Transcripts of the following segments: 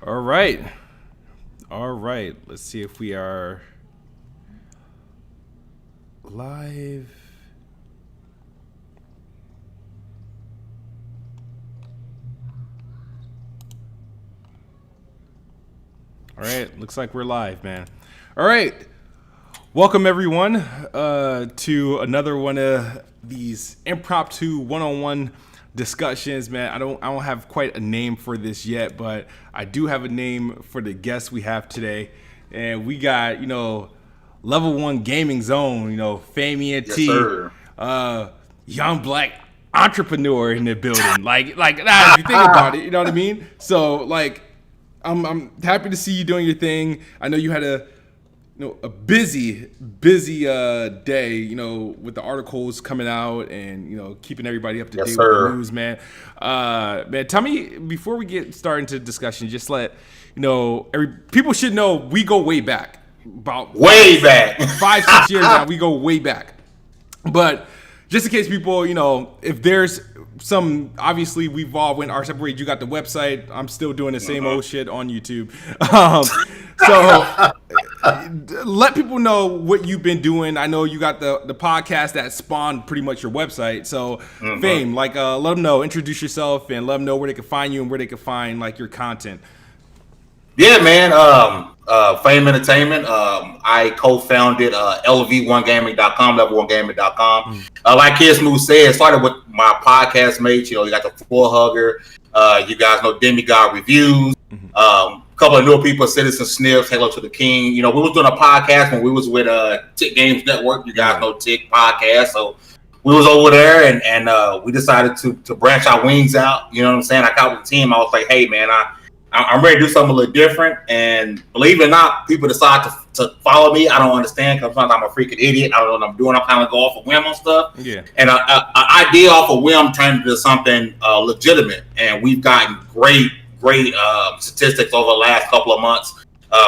All right. All right. Let's see if we are live. All right. Looks like we're live, man. All right. Welcome, everyone, to another one of these impromptu one-on-one discussions, man. I don't have quite a name for this yet, but I do have a name for the guests we have today. And we got, Level 1 Gaming Zone, Famey and Yes, T, sir. young black entrepreneur in the building. Like, if you think about it, you know what I mean? So, I'm happy to see you doing your thing. I know you had a busy day, with the articles coming out and, keeping everybody up to Yes, date sir. with the news, man. Man, tell me, before we get started into discussion, just let, people should know we go way back. About Way back. 5-6 years now, we go way back. But just in case people, if there's some, obviously we've all went our separate ways. You got the website. I'm still doing the same old shit on YouTube. So let people know what you've been doing. I know you got the podcast that spawned pretty much your website. So Fame, let them know, introduce yourself and let them know where they can find you and where they can find your content. Yeah, man. Fame Entertainment. I co-founded LV1Gaming.com, Level1Gaming.com. Like Kid Smooth said, it started with my podcast mates. You got the Floor Hugger. You guys know Demigod Reviews. A couple of newer people, Citizen Sniffs, Hello to the King. We was doing a podcast when we was with Tick Games Network. You guys know Tick Podcast. So we was over there and we decided to branch our wings out. You know what I'm saying? I got with the team. I was like, hey, man, I'm ready to do something a little different. And believe it or not, people decide to follow me. I don't understand because sometimes I'm a freaking idiot. I don't know what I'm doing. I'm kind of go off a whim on stuff. Yeah. And an idea off a whim turned into something legitimate. And we've gotten great statistics over the last couple of months.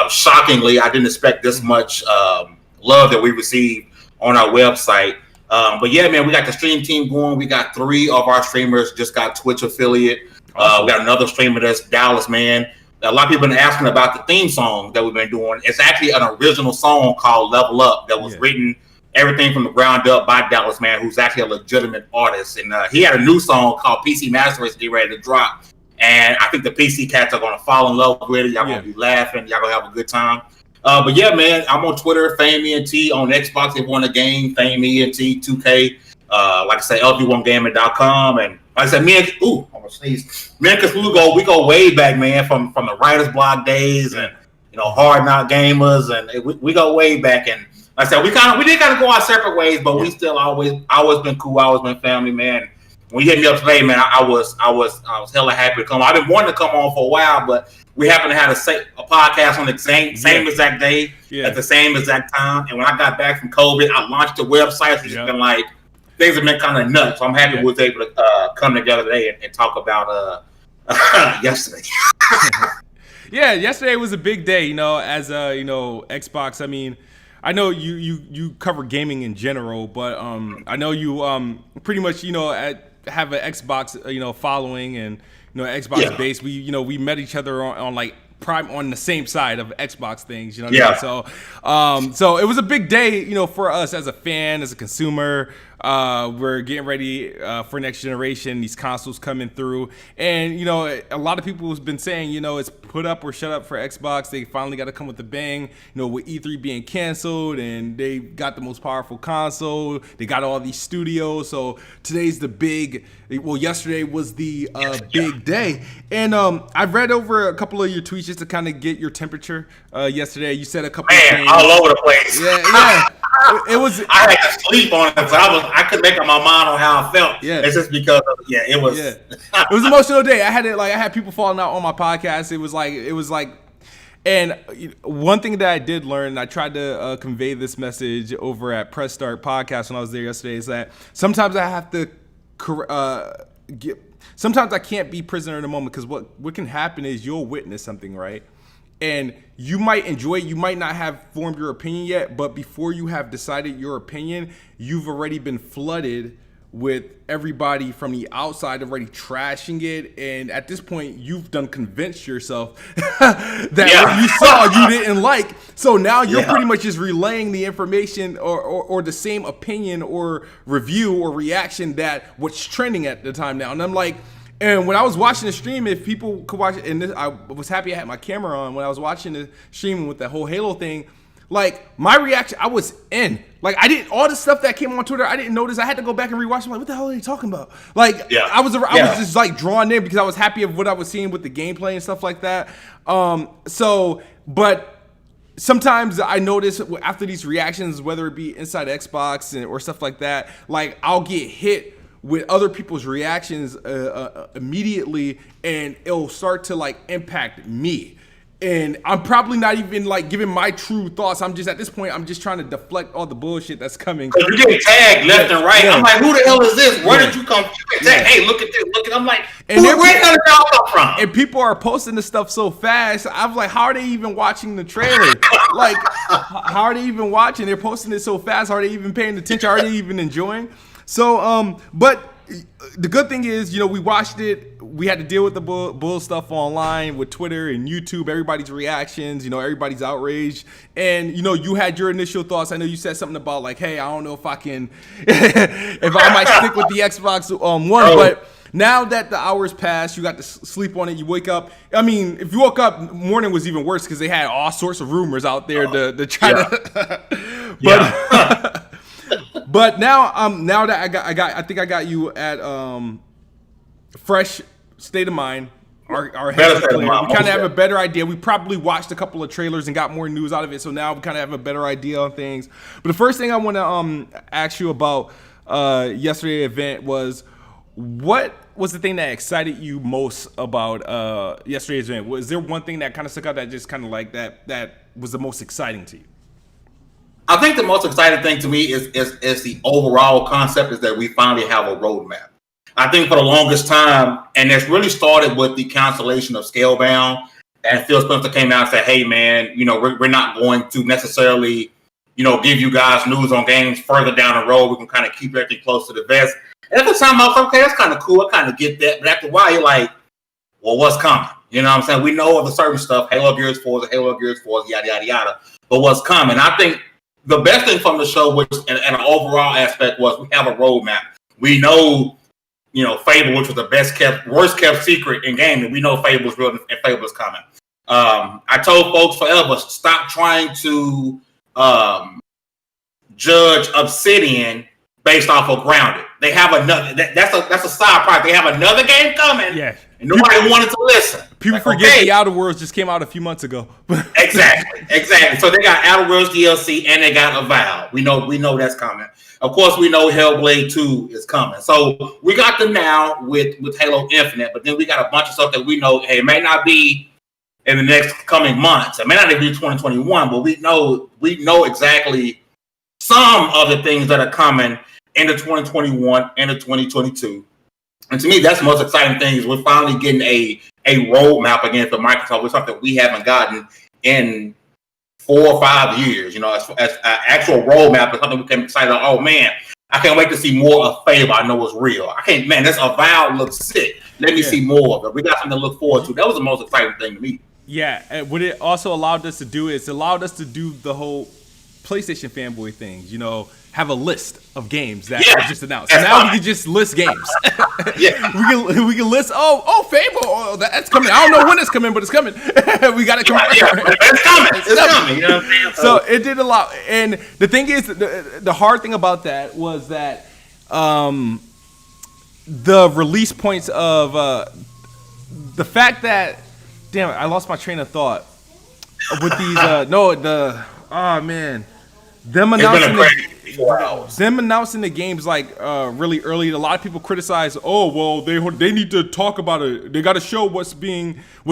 Shockingly, I didn't expect this much love that we received on our website. But yeah, man, we got the stream team going. We got 3 of our streamers just got Twitch affiliate. We got another streamer that's Dallas, man. A lot of people have been asking about the theme song that we've been doing. It's actually an original song called Level Up that was written everything from the ground up by Dallas, man, who's actually a legitimate artist. And he had a new song called PC Master Race getting ready to drop. And I think the PC cats are going to fall in love with it. Y'all going to be laughing. Y'all going to have a good time. But yeah, man, I'm on Twitter, FameENT. On Xbox, if you want a game, FameENT 2K. Like I said, LV1Gaming.com. And like I said, me and we go way back, man, from the writer's block days and hard knock gamers, and we go way back. And like I said, we did kind of go our separate ways, but we still always been cool, always been family, man. When you hit me up today, man, I was hella happy to come. I've been wanting to come on for a while, but we happened to have a podcast on the same exact day at the same exact time. And when I got back from COVID, I launched the website. It's just been like, things have been kind of nuts. So I'm happy we was able to come together today and talk about yesterday. Yeah, yesterday was a big day, as Xbox. I mean, I know you cover gaming in general, but I know you pretty much have an Xbox following and Xbox base. We met each other on like prime on the same side of Xbox things, I mean? So it was a big day, for us as a fan, as a consumer. We're getting ready for next generation, these consoles coming through. And, a lot of people have been saying, it's put up or shut up for Xbox. They finally got to come with a bang, with E3 being canceled and they got the most powerful console. They got all these studios. So today's the yesterday was the big day. And I've read over a couple of your tweets just to kind of get your temperature yesterday. You said a couple of things. All over the place. Yeah. It was. I had to sleep on it, so I couldn't make up my mind on how I felt. Yeah, it's just because it was. Yeah. It was an emotional day. I had people falling out on my podcast. It was like, and one thing that I did learn, and I tried to convey this message over at Press Start Podcast when I was there yesterday, is that sometimes I have to. Sometimes I can't be prisoner in the moment because what can happen is you'll witness something, right? And you might enjoy it. You might not have formed your opinion yet, but before you have decided your opinion, you've already been flooded with everybody from the outside already trashing it, and at this point you've done convinced yourself that what you saw you didn't like, so now you're pretty much just relaying the information or the same opinion or review or reaction that what's trending at the time now. And I'm like, and when I was watching the stream, if people could watch it, and I was happy I had my camera on when I was watching the stream with the whole Halo thing. Like, my reaction, I was in. Like, I didn't, all the stuff that came on Twitter, I didn't notice. I had to go back and rewatch. I'm like, what the hell are they talking about? Like, I was just, like, drawn in because I was happy of what I was seeing with the gameplay and stuff like that. But sometimes I notice after these reactions, whether it be inside Xbox or stuff like that, like, I'll get hit with other people's reactions immediately, and it'll start to, like, impact me. And I'm probably not even like giving my true thoughts. I'm just at this point, I'm just trying to deflect all the bullshit that's coming. Cause you're getting tagged left and right. I'm like, who the hell is this? Where did you come from? Hey, look at this. Look at. I'm like, where did y'all come from? And people are posting this stuff so fast. I'm like, how are they even watching the trailer? Like, how are they even watching? They're posting it so fast. Are they even paying attention? Are they even enjoying? So, but the good thing is, you know, we watched it. We had to deal with the bull stuff online with Twitter and YouTube, everybody's reactions, you know, everybody's outraged. And, you know, you had your initial thoughts. I know you said something about like, hey, I don't know if I can, if I might stick with the Xbox One. But now that the hours passed, you got to sleep on it, you wake up. I mean, if you woke up, morning was even worse because they had all sorts of rumors out there to try to. But. But now, now that I think I got you at fresh state of mind. Our heads are clear. We kind of have a better idea. We probably watched a couple of trailers and got more news out of it, so now we kind of have a better idea on things. But the first thing I want to ask you about yesterday's event was, what was the thing that excited you most about yesterday's event? Was there one thing that kind of stuck out that just kind of like that was the most exciting to you? I think the most exciting thing to me is the overall concept is that we finally have a roadmap. I think for the longest time, and it's really started with the cancellation of Scalebound, and Phil Spencer came out and said, hey, man, you know, we're not going to necessarily, you know, give you guys news on games further down the road. We can kind of keep everything close to the vest. And at the time, I was like, okay, that's kind of cool. I kind of get that. But after a while, you're like, well, what's coming? You know what I'm saying? We know of the certain stuff, Halo Gears 4, Halo Gears 4, yada, yada, yada. But what's coming? I think the best thing from the show, which and an overall aspect, was we have a roadmap. We know, you know, Fable, which was the worst kept secret in gaming. We know Fable's real and Fable's coming. I told folks forever, stop trying to judge Obsidian based off of Grounded. They have another. That's a side project. They have another game coming. Yeah. And nobody wanted to listen. People forget the Outer Worlds just came out a few months ago. Exactly. So they got Outer Worlds DLC and they got Avowed. We know that's coming. Of course, we know Hellblade 2 is coming. So we got them now with Halo Infinite, but then we got a bunch of stuff that we know, hey, it may not be in the next coming months. It may not even be 2021, but we know exactly some of the things that are coming into 2021 and 2022. And to me, that's the most exciting thing is we're finally getting a roadmap again for Microsoft, which is something we haven't gotten in 4 or 5 years. You know, as an actual roadmap is something we can excited about. Oh man, I can't wait to see more of Fable. I know it's real. This Avowed looks sick. Let me see more of it. We got something to look forward to. That was the most exciting thing to me. Yeah, and what it also allowed us to do is allowed us to do the whole PlayStation fanboy things, you know, have a list of games that were just announced. So now we can just list games. we can list Fable, that's coming. I don't know when it's coming, but it's coming. We got it coming. It's coming. You know what I'm saying? So it did a lot. And the thing is, the hard thing about that was that the release points of the fact that, damn it, I lost my train of thought with these. Them announcing the games like really early. A lot of people criticize. Oh well, they need to talk about it. They got to show what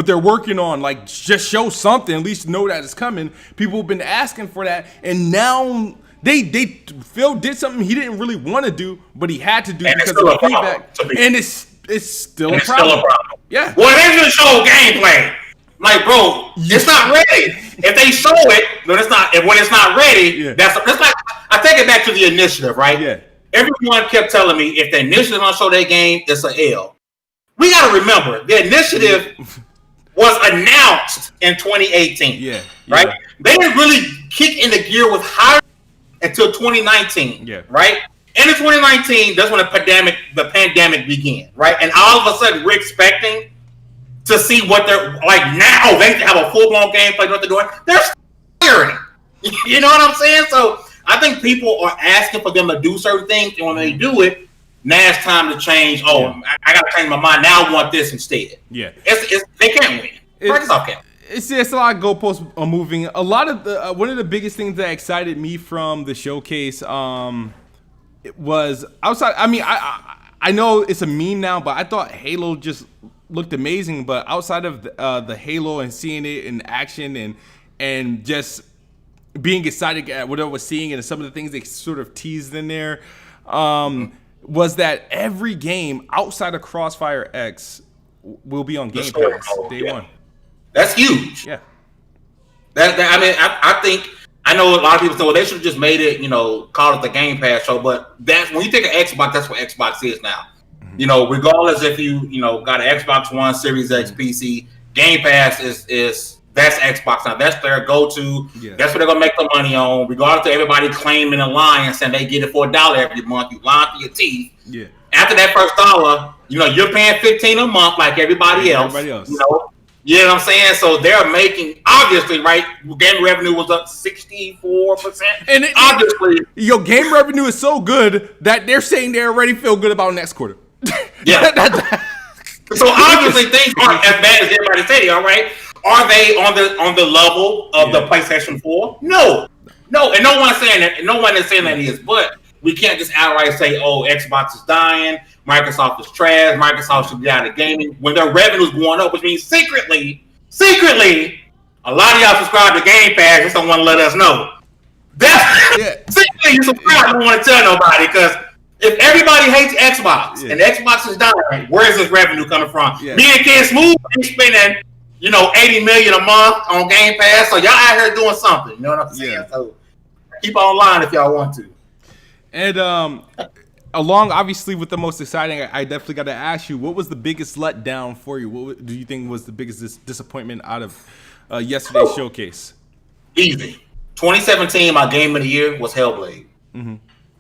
they're working on. Like just show something. At least know that it's coming. People have been asking for that, and now Phil did something he didn't really want to do, but he had to do because of the feedback. And it's still a problem. Yeah. Well, they just show gameplay. Like, bro, it's not ready. If they show it, but it's not. When it's not ready, that's like I take it back to the initiative, right? Yeah. everyone kept telling me if the initiative don't show their game, it's an L. We got to remember the initiative was announced in 2018. Yeah. Right? They didn't really kick in the gear with hiring until 2019. Yeah. Right? And in 2019, that's when the pandemic began. Right? And all of a sudden, we're expecting to see what they're like now. They have a full-blown gameplay, what they're doing. They're hiring. You know what I'm saying? So I think people are asking for them to do certain things, and when they do it, now it's time to change. Oh, I got to change my mind. Now I want this instead. Yeah. They can't win. Microsoft can't. It's a lot of goalposts are moving. A lot of the one of the biggest things that excited me from the showcase it was outside. I mean, I know it's a meme now, but I thought Halo just looked amazing. But outside of the Halo and seeing it in action and just being excited at what I was seeing and some of the things they sort of teased in there, was that every game outside of Crossfire X will be on Game Pass day one. That's huge. Yeah. I think I know a lot of people say, well, they should have just made it, call it the Game Pass show. But that's when you think of Xbox, that's what Xbox is now. Mm-hmm. Regardless if you got an Xbox One, Series X, PC, Game Pass is that's Xbox now. That's their go-to. Yeah. That's what they're gonna make the money on. Regardless of everybody claiming and lying and saying they get it for $1 every month, you lying through your teeth. Yeah. After that first $1, you're paying $15 a month like everybody else. You know what I'm saying? So they're making, obviously, right? Game revenue was up 64%. And obviously, your game revenue is so good that they're saying they already feel good about next quarter. Yeah. So obviously things aren't as bad as everybody said they are, right? Are they on the level of the PlayStation 4? No, and no one's saying that. No one is saying that he is. But we can't just outright say, "Oh, Xbox is dying, Microsoft is trash, Microsoft should be out of gaming." When their revenue is going up, which means secretly, a lot of y'all subscribe to Game Pass. Just don't want to let us know. Secretly, you subscribe. Don't want to tell nobody because if everybody hates Xbox and Xbox is dying, where is this revenue coming from? Yeah. Me and Kid Smooth ain't spending, $80 million a month on Game Pass, so y'all out here doing something. You know what I'm saying? Yeah. So keep online if y'all want to. And along, obviously, with the most exciting, I definitely got to ask you, what was the biggest letdown for you? What do you think was the biggest disappointment out of yesterday's showcase? Easy. 2017, my game of the year was Hellblade. Mm-hmm.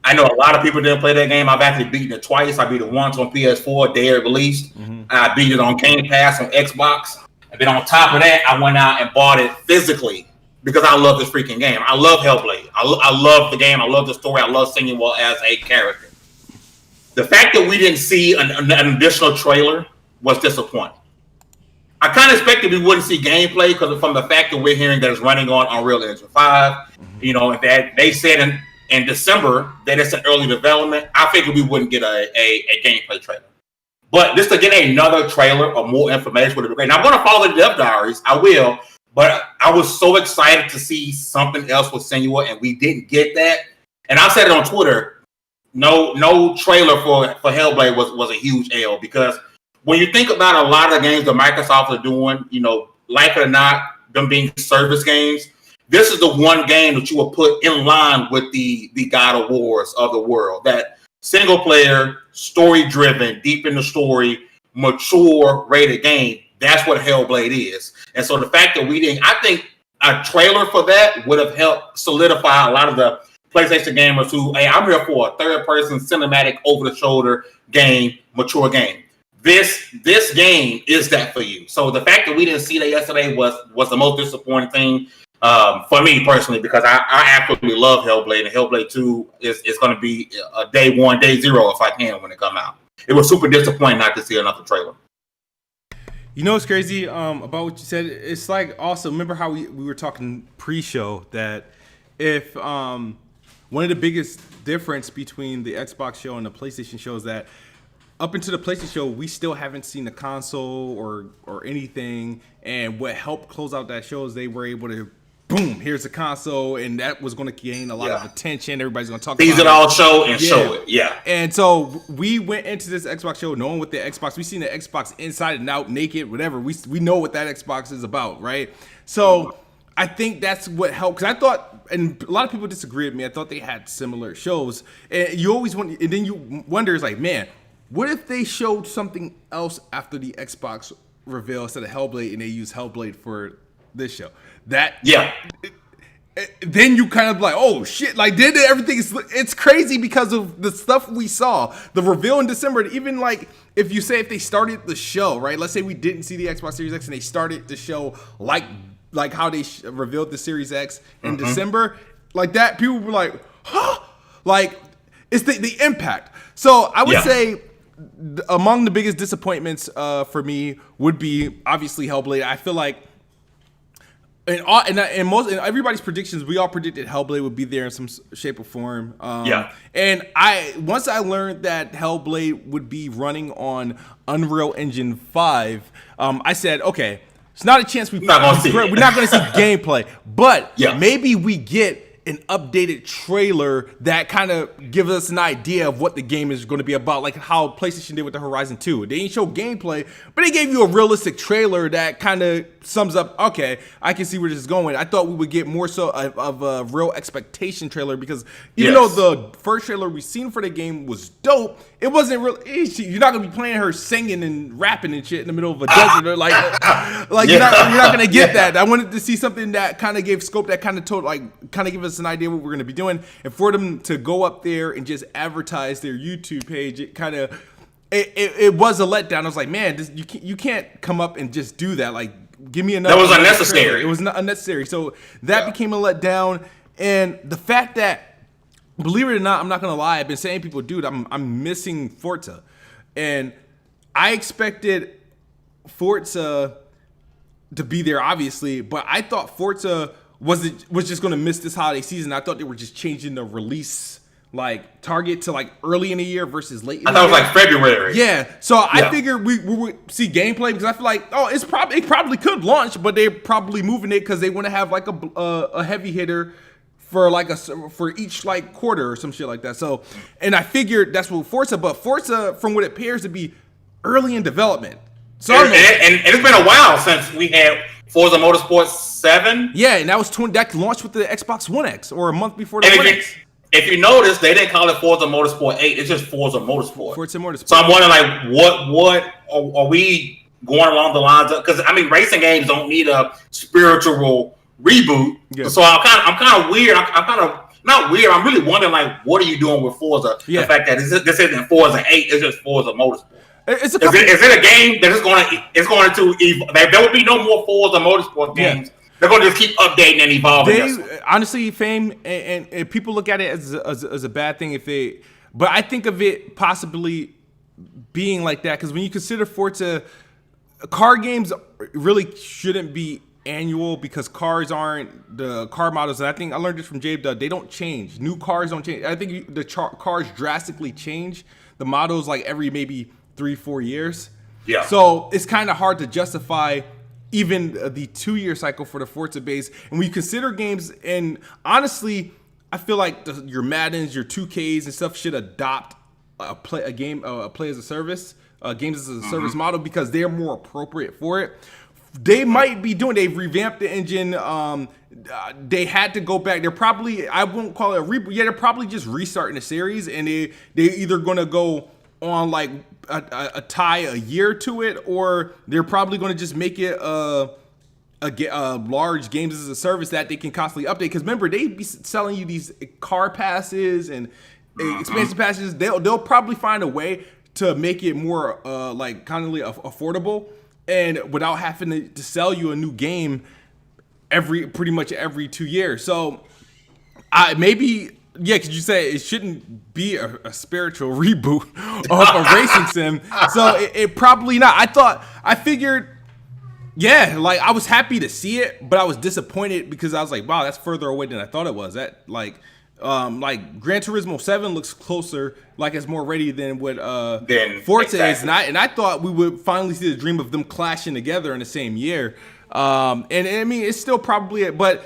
I know a lot of people didn't play that game. I've actually beaten it twice. I beat it once on PS4, day it released. Mm-hmm. I beat it on Game Pass on Xbox. And then on top of that, I went out and bought it physically because I love this freaking game. I love Hellblade. I love the game. I love the story. I love Senua as a character. The fact that we didn't see an additional trailer was disappointing. I kind of expected we wouldn't see gameplay because from the fact that we're hearing that it's running on Unreal Engine 5, and that they said in December that it's an early development, I figured we wouldn't get a gameplay trailer. But just to get another trailer or more information would be great. Now, I'm going to follow the Dev Diaries. I will. But I was so excited to see something else with Senua, and we didn't get that. And I said it on Twitter, no trailer for Hellblade was a huge L, because when you think about a lot of the games that Microsoft are doing, like it or not, them being service games, this is the one game that you will put in line with the God of Wars of the world. That single player, story driven, deep in the story, mature, rated game. That's what Hellblade is. And so the fact that we didn't, I think a trailer for that would have helped solidify a lot of the PlayStation gamers who, hey, I'm here for a third person cinematic over the shoulder game, mature game. This game is that for you. So the fact that we didn't see that yesterday was the most disappointing thing for me personally, because I absolutely love Hellblade, and Hellblade 2 is going to be a day one, day zero if I can when it come out. It was super disappointing not to see another trailer. You know what's crazy about what you said? It's like also, remember how we were talking pre-show that if one of the biggest difference between the Xbox show and the PlayStation show is that up until the PlayStation show, we still haven't seen the console or anything. And what helped close out that show is they were able to, boom, here's the console, and that was going to gain a lot of attention. Everybody's going to talk about it. These all show and show it, And so we went into this Xbox show knowing what the Xbox, we've seen the Xbox inside and out, naked, whatever. We know what that Xbox is about, right? So I think that's what helped, because I thought, and a lot of people disagree with me, I thought they had similar shows, and you always want, and then you wonder, it's like, man, what if they showed something else after the Xbox reveal instead of Hellblade, and they use Hellblade for this show? Then you kind of like, oh shit, like everything is, it's crazy because of the stuff we saw, the reveal in December. Even like if they started the show, right? Let's say we didn't see the Xbox Series X and they started the show like how they revealed the Series X in December, like that, people were like, huh? Like it's the impact. So I would say among the biggest disappointments for me would be obviously Hellblade. I feel like in everybody's predictions, we all predicted Hellblade would be there in some shape or form. And once I learned that Hellblade would be running on Unreal Engine 5, I said, okay, it's not a chance we're not going to see gameplay, but maybe we get an updated trailer that kind of gives us an idea of what the game is going to be about, like how PlayStation did with the Horizon 2. They didn't show gameplay, but they gave you a realistic trailer that kind of sums up, okay, I can see where this is going. I thought we would get more so of a real expectation trailer, because even though the first trailer we seen for the game was dope, it wasn't real. You're not going to be playing her singing and rapping and shit in the middle of a desert. Or like you're not going to get that. I wanted to see something that kind of gave scope, that kind of told, like, kind of give us an idea what we're going to be doing. And for them to go up there and just advertise their YouTube page, it kind of, it was a letdown. I was like, man, you can't come up and just do that. Like, give me another. That was unnecessary. It was not unnecessary. So that became a letdown. And the fact that, believe it or not, I'm not gonna lie, I've been saying to people, dude, I'm missing Forza, and I expected Forza to be there, obviously, but I thought Forza was just gonna miss this holiday season. I thought they were just changing the release like target to like early in the year versus late in the year. I thought it was like February. Yeah, so I figured we would see gameplay, because I feel like, it probably could launch, but they're probably moving it because they want to have like a heavy hitter for each like quarter or some shit like that. So, and I figured that's what Forza, from what it appears to be, early in development. So and it's been a while since we had Forza Motorsport 7. Yeah, and that launched with the Xbox One X, or a month before the One X. If you notice, they didn't call it Forza Motorsport 8. It's just Forza Motorsport. Forza Motorsport. So I'm wondering, like, what are we going along the lines of? Because I mean, racing games don't need a spiritual reboot. Yeah. So I'm kind of weird. I'm kind of not weird. I'm really wondering, like, what are you doing with Forza? Yeah. The fact that this isn't Forza 8. It's just Forza Motorsport. Is it a game that is going to evolve? There will be no more Forza Motorsport games. Yeah. They're going to just keep updating and evolving. Honestly, Fame, and people look at it as a bad thing but I think of it possibly being like that, because when you consider Forza, car games really shouldn't be annual, because cars aren't the car models. And I think I learned this from J-Dub. They don't change. New cars don't change. I think the cars drastically change the models like every maybe 3-4 years. Yeah. So it's kind of hard to justify even the 2-year cycle for the Forza base. And when you consider games, and honestly, I feel like your Maddens, your 2Ks and stuff should adopt a play as a service, games as a service model, because they're more appropriate for it. They've revamped the engine. They had to go back. They're probably, I won't call it a reboot. Yeah, they're probably just restarting the series, and they're either going to go on like tie a year to it, or they're probably going to just make it a large games as a service that they can constantly update. Because remember, they be selling you these car passes and expansion passes. They'll probably find a way to make it more like kind of affordable, and without having to sell you a new game pretty much every 2 years. So because you say it shouldn't be a spiritual reboot of a racing sim. So it probably not. I figured, like I was happy to see it, but I was disappointed because I was like, wow, that's further away than I thought it was. That like Gran Turismo 7 looks closer, like it's more ready than what Forza is. And I thought we would finally see the dream of them clashing together in the same year. And I mean, it's still probably, but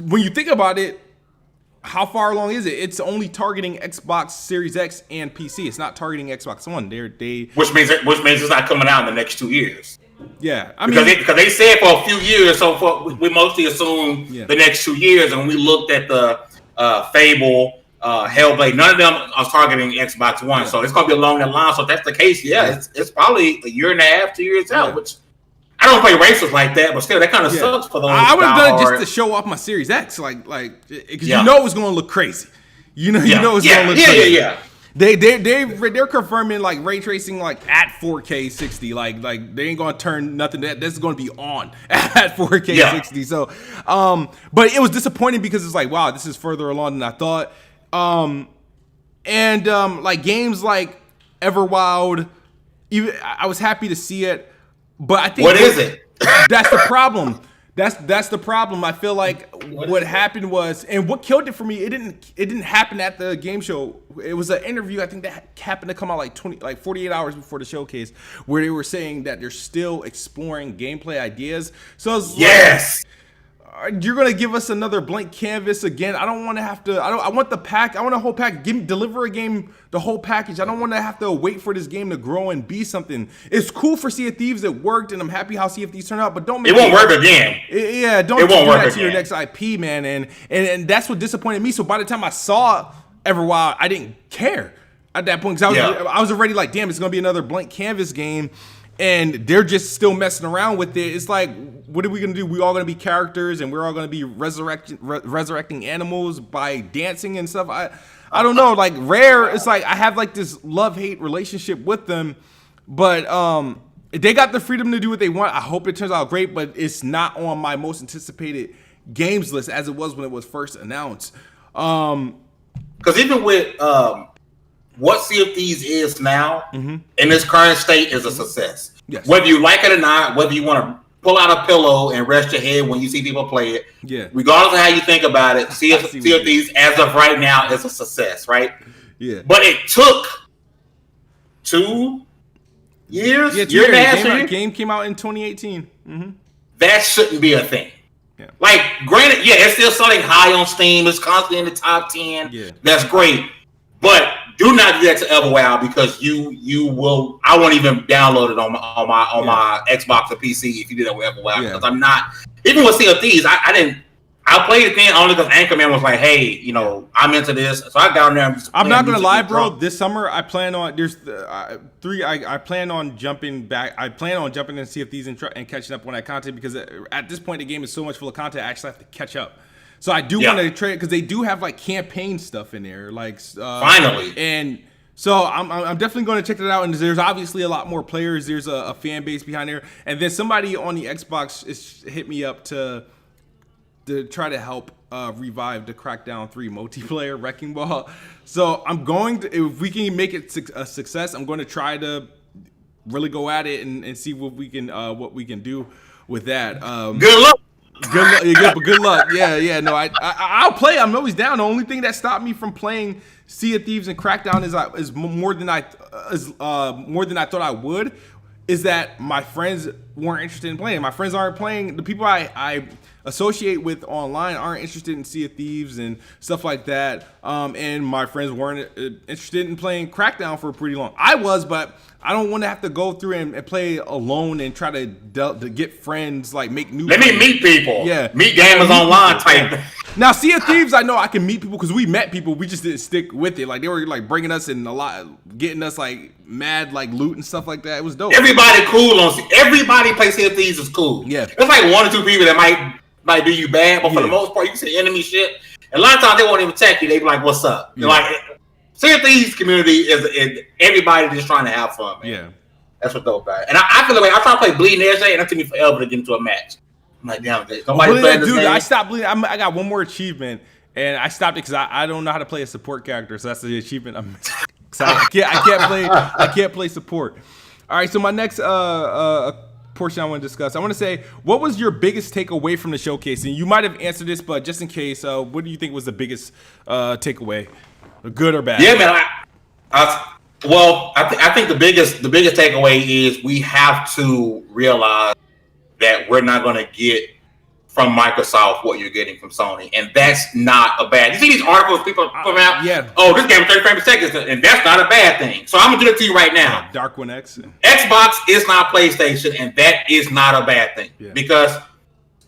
when you think about it, how far along is it? It's only targeting Xbox Series X and PC. It's not targeting Xbox One. Which means it's not coming out in the next 2 years. Yeah, I because mean, because they said for a few years, so we mostly assumed the next 2 years, and we looked at the Fable, Hellblade. None of them are targeting Xbox One, so it's gonna be along that line. So if that's the case, it's probably a year and a half, 2 years out, which. I don't play races like that, but still, that kind of sucks for those. I would have done it just to show off my Series X, like, because you know it's gonna look crazy. You know it's gonna look crazy. Yeah. They're confirming like ray tracing like at 4K 60, like they ain't gonna turn nothing. That's gonna be on at 4K 60. So, but it was disappointing because it's like, wow, this is further along than I thought. Like games like Everwild, even I was happy to see it. But I think what is it? That's the problem. That's the problem. I feel like what happened was, and what killed it for me, it didn't happen at the game show. It was an interview, I think, that happened to come out like 48 hours before the showcase, where they were saying that they're still exploring gameplay ideas. So it's like, you're gonna give us another blank canvas again. I don't want to have to. I want the pack. I want a whole pack. Deliver a game, the whole package. I don't want to have to wait for this game to grow and be something. It's cool for Sea of Thieves. It worked, and I'm happy how Sea of Thieves turned out. But don't make it won't work again. Don't do that to your next IP, man. And that's what disappointed me. So by the time I saw Everwild, I didn't care at that point because I was already like, damn, it's gonna be another blank canvas game. And they're just still messing around with it. It's like, what are we gonna do? We all gonna be characters, and we're all gonna be resurrecting animals by dancing and stuff. I don't know. Like Rare, it's like I have like this love-hate relationship with them, but they got the freedom to do what they want. I hope it turns out great, but it's not on my most anticipated games list as it was when it was first announced. Because even with what Sea of Thieves is now, in its current state, is a success. Yes. Whether you like it or not, whether you want to pull out a pillow and rest your head when you see people play it, regardless of how you think about it, Sea of Thieves, as of right now, is a success, right? Yeah. But it took 2 years? Yeah, 2 years. The game came out in 2018. That shouldn't be a thing. Yeah. Like, granted, it's still selling high on Steam. It's constantly in the top 10. Yeah. That's great. But do not do that to Everwild because you will. I won't even download it on my Xbox or PC if you do that with Everwild because I'm not. Even with Sea of Thieves, I played it then only because Anchorman was like, hey, I'm into this, so I got on there. I'm not gonna lie, bro. This summer I plan on I plan on jumping back. I plan on jumping in Sea of Thieves and catching up on that content because at this point the game is so much full of content. I actually have to catch up. So I do want to trade because they do have like campaign stuff in there, like finally. And so I'm definitely going to check that out. And there's obviously a lot more players. There's a fan base behind there. And then somebody on the Xbox hit me up to try to help revive the Crackdown 3 multiplayer Wrecking Ball. So I'm going to, if we can make it a success, I'm going to try to really go at it and see what we can do with that. Good luck. Good luck. Yeah. No, I'll play. I'm always down. The only thing that stopped me from playing Sea of Thieves and Crackdown is more than I thought I would. Is that my friends weren't interested in playing. My friends aren't playing. The people I associate with online aren't interested in Sea of Thieves and stuff like that. And my friends weren't interested in playing Crackdown for pretty long. I was, but I don't want to have to go through and play alone and try to get friends, like make new. Let me meet people. Yeah, meet gamers online type. Now, Sea of Thieves, I know I can meet people because we met people. We just didn't stick with it. Like they were like bringing us in a lot, getting us like mad like loot and stuff like that. It was dope. Everybody cool on. Everybody play Sea of Thieves is cool. Yeah, it's like 1 or 2 people that might do you bad, but for the most part, you can say enemy shit. And a lot of times they won't even attack you. They be like, "What's up?" Yeah. Like Sea of Thieves community is everybody just trying to have fun, man. Yeah, that's what dope about it. And I feel like I try to play Bleeding Edge, and it took me forever to get into a match. I'm like, damn, somebody playing this game. I stopped Bleeding. I got one more achievement, and I stopped it because I don't know how to play a support character, so that's the achievement. I can't play support. All right, so my next portion I want to discuss. I want to say, what was your biggest takeaway from the showcase? And you might have answered this, but just in case, what do you think was the biggest takeaway, good or bad? Yeah, man. I think the biggest takeaway is we have to realize that we're not going to get from Microsoft what you're getting from Sony, and that's not a bad. You see these articles people put out? Yeah. Oh, this game is 30 frames per second, and that's not a bad thing. So I'm gonna do it to you right now. Dark One X. Xbox is not PlayStation, and that is not a bad thing because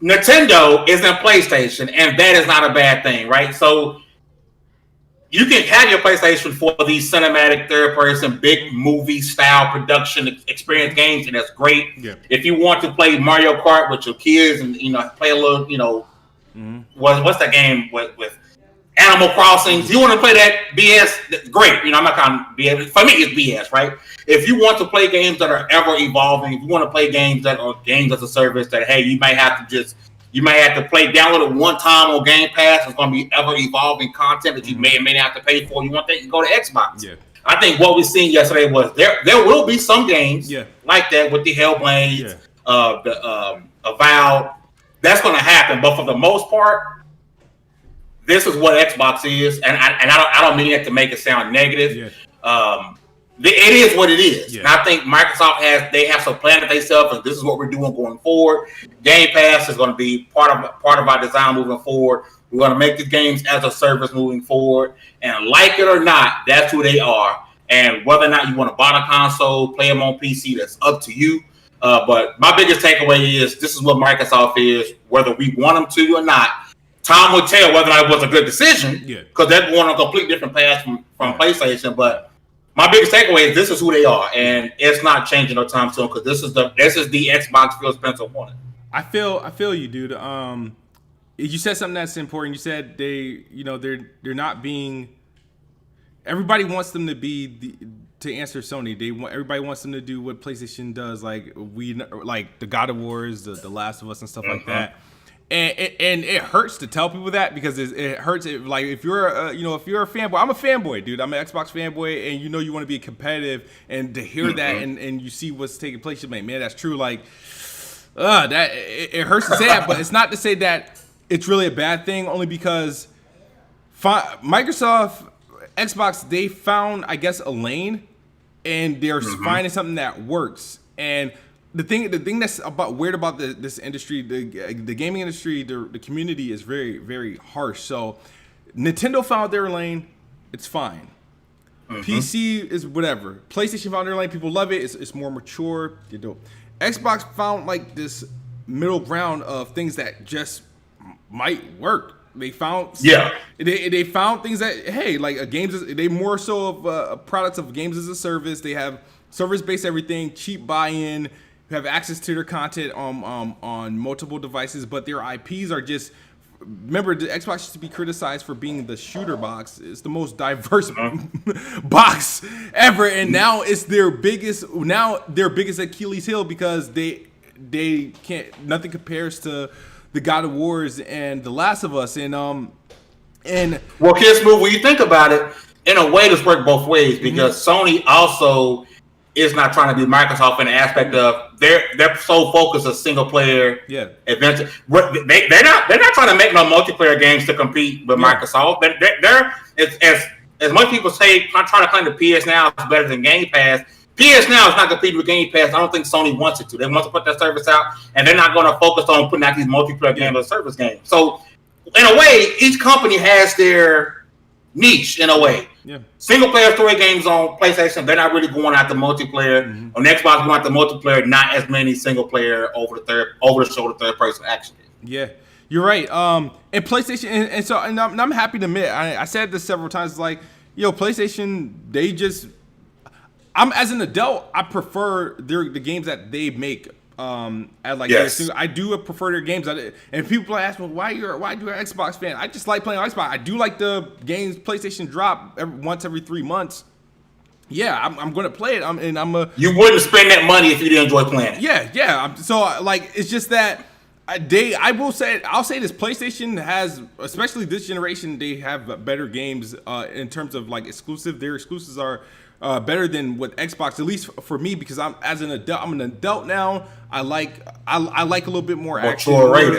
Nintendo isn't PlayStation, and that is not a bad thing, right? So you can have your PlayStation for these cinematic third-person, big movie-style production experience games, and that's great. Yeah. If you want to play Mario Kart with your kids and play a little, what's that game with Animal Crossing? You want to play that BS? That's great. I'm not calling BS. For me, it's BS, right? If you want to play games that are ever evolving, if you want to play games that are games as a service that you might have to play, download it one time on Game Pass. It's going to be ever evolving content that you may or may not have to pay for. You want that, you go to Xbox. Yeah. I think what we seen yesterday was there will be some games like that with the Hellblades, the Avowed. That's going to happen, but for the most part, this is what Xbox is, and I don't mean that to make it sound negative. It is what it is. And I think Microsoft have some plan that they sell, and this is what we're doing going forward. Game Pass is going to be part of our design moving forward. We're going to make the games as a service moving forward, and like it or not, that's who they are. And whether or not you want to buy a console, play them on PC, that's up to you. But my biggest takeaway is this is what Microsoft is, whether we want them to or not. Time will tell whether or not it was a good decision, because they're going on a complete different path from PlayStation. But my biggest takeaway is this is who they are, and it's not changing no time soon, because this is the Xbox Phil Spencer wanted. I feel you, dude. You said something that's important. You said they're not being. Everybody wants them to be to answer Sony. Everybody wants them to do what PlayStation does, like the God of Wars, the Last of Us, and stuff like that. And it hurts to tell people that, because it hurts. Like if you're a fanboy, I'm a fanboy, dude. I'm an Xbox fanboy, and you want to be competitive, and to hear that and you see what's taking place, you're like, man, that's true. Like, that it hurts to say that, but it's not to say that it's really a bad thing. Only because Microsoft, Xbox, they found, I guess, a lane, and they're finding something that works. And the thing that's weird about this industry, the gaming industry, the community is very, very harsh. So Nintendo found their lane, it's fine. PC is whatever. PlayStation found their lane, people love it. It's more mature. You know, Xbox found like this middle ground of things that just might work. They found they found things that like they more so of products of games as a service. They have service-based everything, cheap buy-in. Have access to their content on multiple devices, but their IPs are just. Remember, the Xbox used to be criticized for being the shooter box. It's the most diverse box ever, and now it's their biggest Achilles heel, because they can't. Nothing compares to the God of Wars and the Last of Us, and well, Kid Smooth, when you think about it, in a way, this worked both ways, because Sony also is not trying to be Microsoft in the aspect of they're so focused on single player adventure. They're not trying to make no multiplayer games to compete with Microsoft. They're as much people say trying to claim the PS Now is better than Game Pass. PS Now is not competing with Game Pass. I don't think Sony wants it to. They want to put that service out, and they're not going to focus on putting out these multiplayer games or service games. So in a way, each company has their niche in a way. Single player story games on PlayStation, they're not really going out the multiplayer. On Xbox, going out the multiplayer, not as many single player over the shoulder third person action. Yeah, you're right. And PlayStation, and I'm happy to admit, I said this several times. Like, PlayStation, as an adult, I prefer the games that they make. I do prefer their games, and people ask me why you're an Xbox fan. I just like playing on Xbox. I do like the games PlayStation drop once every 3 months. Yeah, I'm gonna play it. You wouldn't spend that money if you didn't enjoy playing it. Yeah. It's just that I'll say this: PlayStation has, especially this generation, they have better games in terms of like exclusive. Their exclusives are better than with Xbox, at least for me, because I'm an adult now. I like a little bit more action,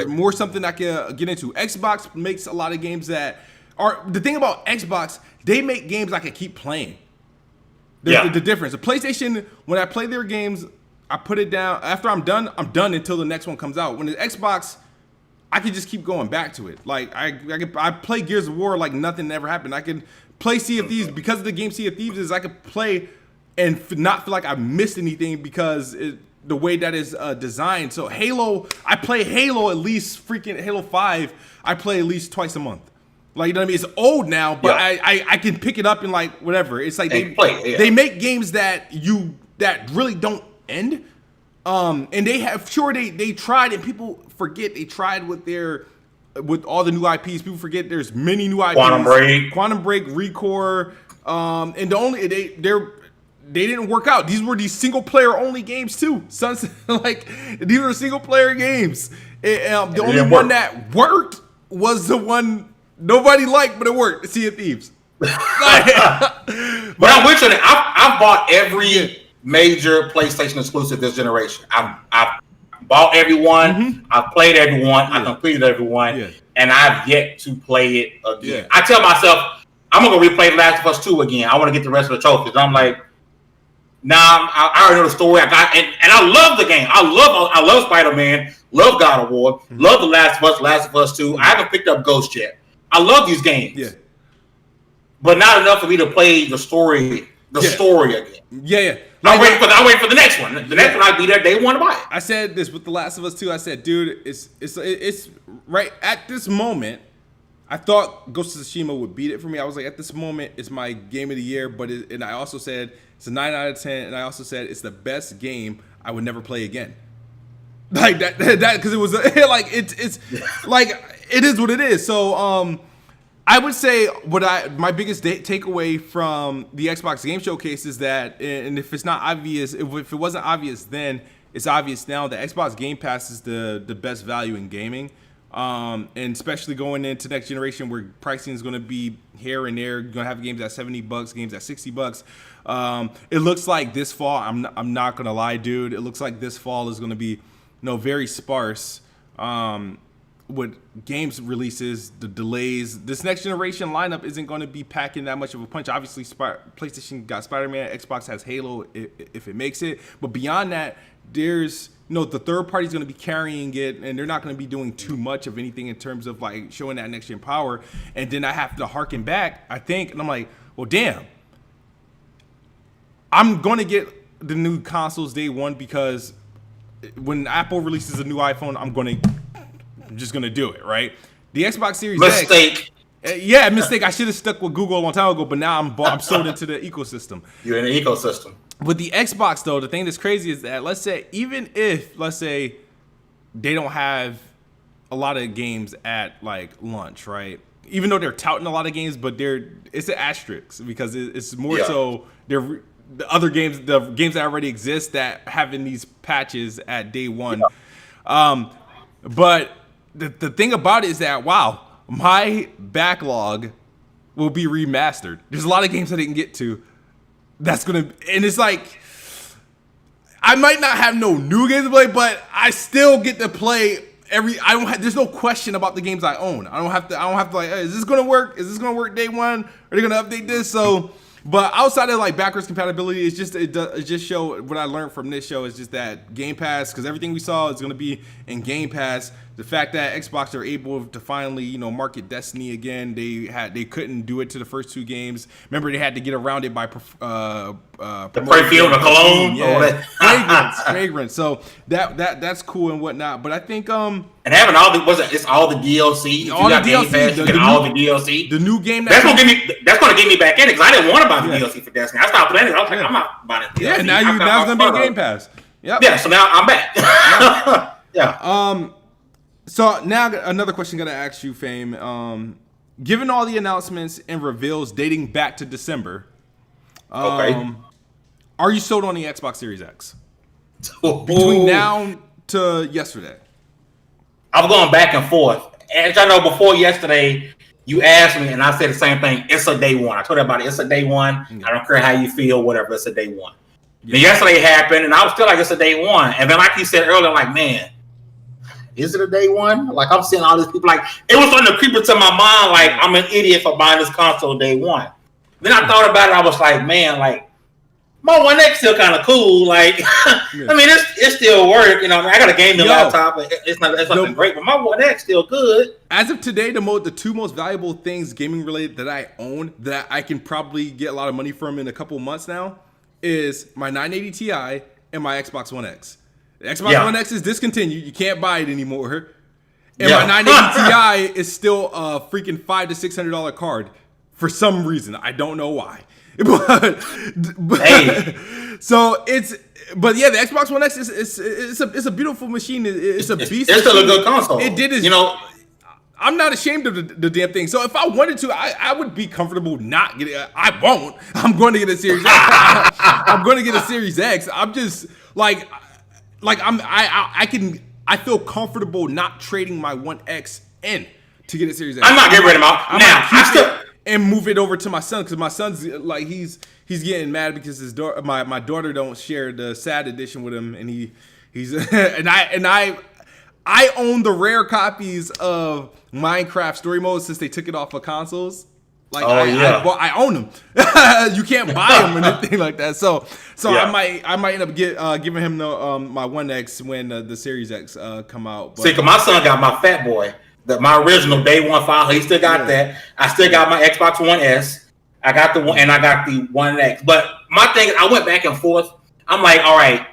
more something I can get into. Xbox makes a lot of games that are the thing about Xbox. They make games I can keep playing. The difference. The PlayStation, when I play their games, I put it down. After I'm done until the next one comes out. When the Xbox, I could just keep going back to it. Like I play Gears of War like nothing ever happened. I can play Sea of Thieves because of the game Sea of Thieves is I could play and not feel like I missed anything because the way that is designed. So Halo, I play Halo at least freaking Halo 5. I play at least twice a month. Like, you know what I mean? It's old now, but I can pick it up and like whatever. It's like they make games that really don't end. And they have they tried, and people forget they tried with all the new IPs. People forget there's many new IPs. Quantum Break, Recore, and they didn't work out. These were these single player only games too. Like these were single player games. The only one that worked was the one nobody liked, but it worked. Sea of Thieves. But I'm with you. I've bought every major PlayStation exclusive this generation. I've bought everyone. Mm-hmm. I've played everyone. I completed everyone, and I've yet to play it again. Yeah. I tell myself I'm gonna replay The Last of Us 2 again. I want to get the rest of the trophies. I'm like, I already know the story. I got and I love the game. I love Spider-Man. Love God of War. Mm-hmm. Love The Last of Us 2. I haven't picked up Ghost yet. I love these games. Yeah. But not enough for me to play the story again. Yeah. I'm waiting for the next one. The next one I'll be there day one to buy it. I said this with The Last of Us 2. I said, dude, it's right at this moment. I thought Ghost of Tsushima would beat it for me. I was like, at this moment, it's my game of the year. And I also said it's a 9 out of 10. And I also said it's the best game I would never play again. Like that because it was like it's like it is what it is. So I would say my biggest takeaway from the Xbox Game Showcase is that, and if it's not obvious, if it wasn't obvious then, it's obvious now that Xbox Game Pass is the best value in gaming, and especially going into next generation where pricing is going to be here and there. You're going to have games at $70, games at $60. It looks like this fall. I'm not going to lie, dude. It looks like this fall is going to be very sparse. With games releases, the delays, this next generation lineup isn't going to be packing that much of a punch. Obviously, PlayStation got Spider-Man, Xbox has Halo if it makes it. But beyond that, there's the third party is going to be carrying it, and they're not going to be doing too much of anything in terms of like showing that next gen power. And then I have to harken back, I think, and I'm like, well, damn, I'm going to get the new consoles day one because when Apple releases a new iPhone, I'm just gonna do it, right? The Xbox Series X. Mistake. I should have stuck with Google a long time ago, but now I'm sold into the ecosystem. You're in the ecosystem. With the Xbox, though, the thing that's crazy is that let's say they don't have a lot of games at like launch, right? Even though they're touting a lot of games, but it's an asterisk because it's more so the other games, the games that already exist that having these patches at day one. Yeah. But the thing about it is that, wow, my backlog will be remastered. There's a lot of games I didn't get to. And it's like, I might not have no new games to play, but I still get to play there's no question about the games I own. I don't have to like, hey, is this gonna work? Is this gonna work day one? Are they gonna update this? So, but outside of like backwards compatibility, it just show what I learned from this show is just that Game Pass, because everything we saw is going to be in Game Pass. The fact that Xbox are able to finally, market Destiny again, they couldn't do it to the first two games. Remember, they had to get around it by the perfume, the cologne, fragrance. So that's cool and whatnot. But I think and having all the DLC. All the DLC, Pass, you get all the DLC. The new game that's gonna get me back in it because I didn't want to buy the DLC for Destiny. I stopped playing it. I was like, I'm not buying the DLC. Yeah, now it's gonna be Game Pass. Yep. Yeah, so now I'm back. Yeah. So now another question I'm gonna ask you, Fame. Given all the announcements and reveals dating back to December, are you sold on the Xbox Series X? Between now to yesterday. I'm going back and forth. As I know, before yesterday, you asked me, and I said the same thing. It's a day one. I told everybody it's a day one. I don't care how you feel, whatever. It's a day one. Yeah. Then yesterday happened, and I was still like, it's a day one. And then, like you said earlier, I'm like, man, is it a day one? Like, I'm seeing all these people. Like, it was starting to creep into my mind, like, I'm an idiot for buying this console day one. Then I thought about it. I was like, man, like, my One X still kind of cool. Like, I mean, it still work. You know, I got a gaming laptop. It's nothing great, but my One X still good. As of today, the two most valuable things gaming related that I own that I can probably get a lot of money from in a couple months now is my 980 Ti and my Xbox One X. The Xbox One X is discontinued. You can't buy it anymore. And my 980 Ti is still a freaking $500 to $600 card for some reason. I don't know why. But hey. So but yeah, the Xbox One X is a beautiful machine. It's a beast. It's still a good console. It did its, I'm not ashamed of the damn thing. So if I wanted to, I would be comfortable not getting. I won't. I'm going to get a Series X. I'm going to get a Series X. I'm just I feel comfortable not trading my One X in to get a Series X. I'm not getting rid of my and move it over to my son because my son's like he's getting mad because his my daughter don't share the sad edition with him, and he's and I own the rare copies of Minecraft Story Mode since they took it off of consoles. Like I own them. You can't buy them or anything like that. So I might end up giving him the my One X when the Series X come out. But, see, cause my son got my Fat Boy. My original day one file, he still got that. I still got my Xbox One S. I got the one, and I got the One X. But my thing is, I went back and forth. I'm like, all right,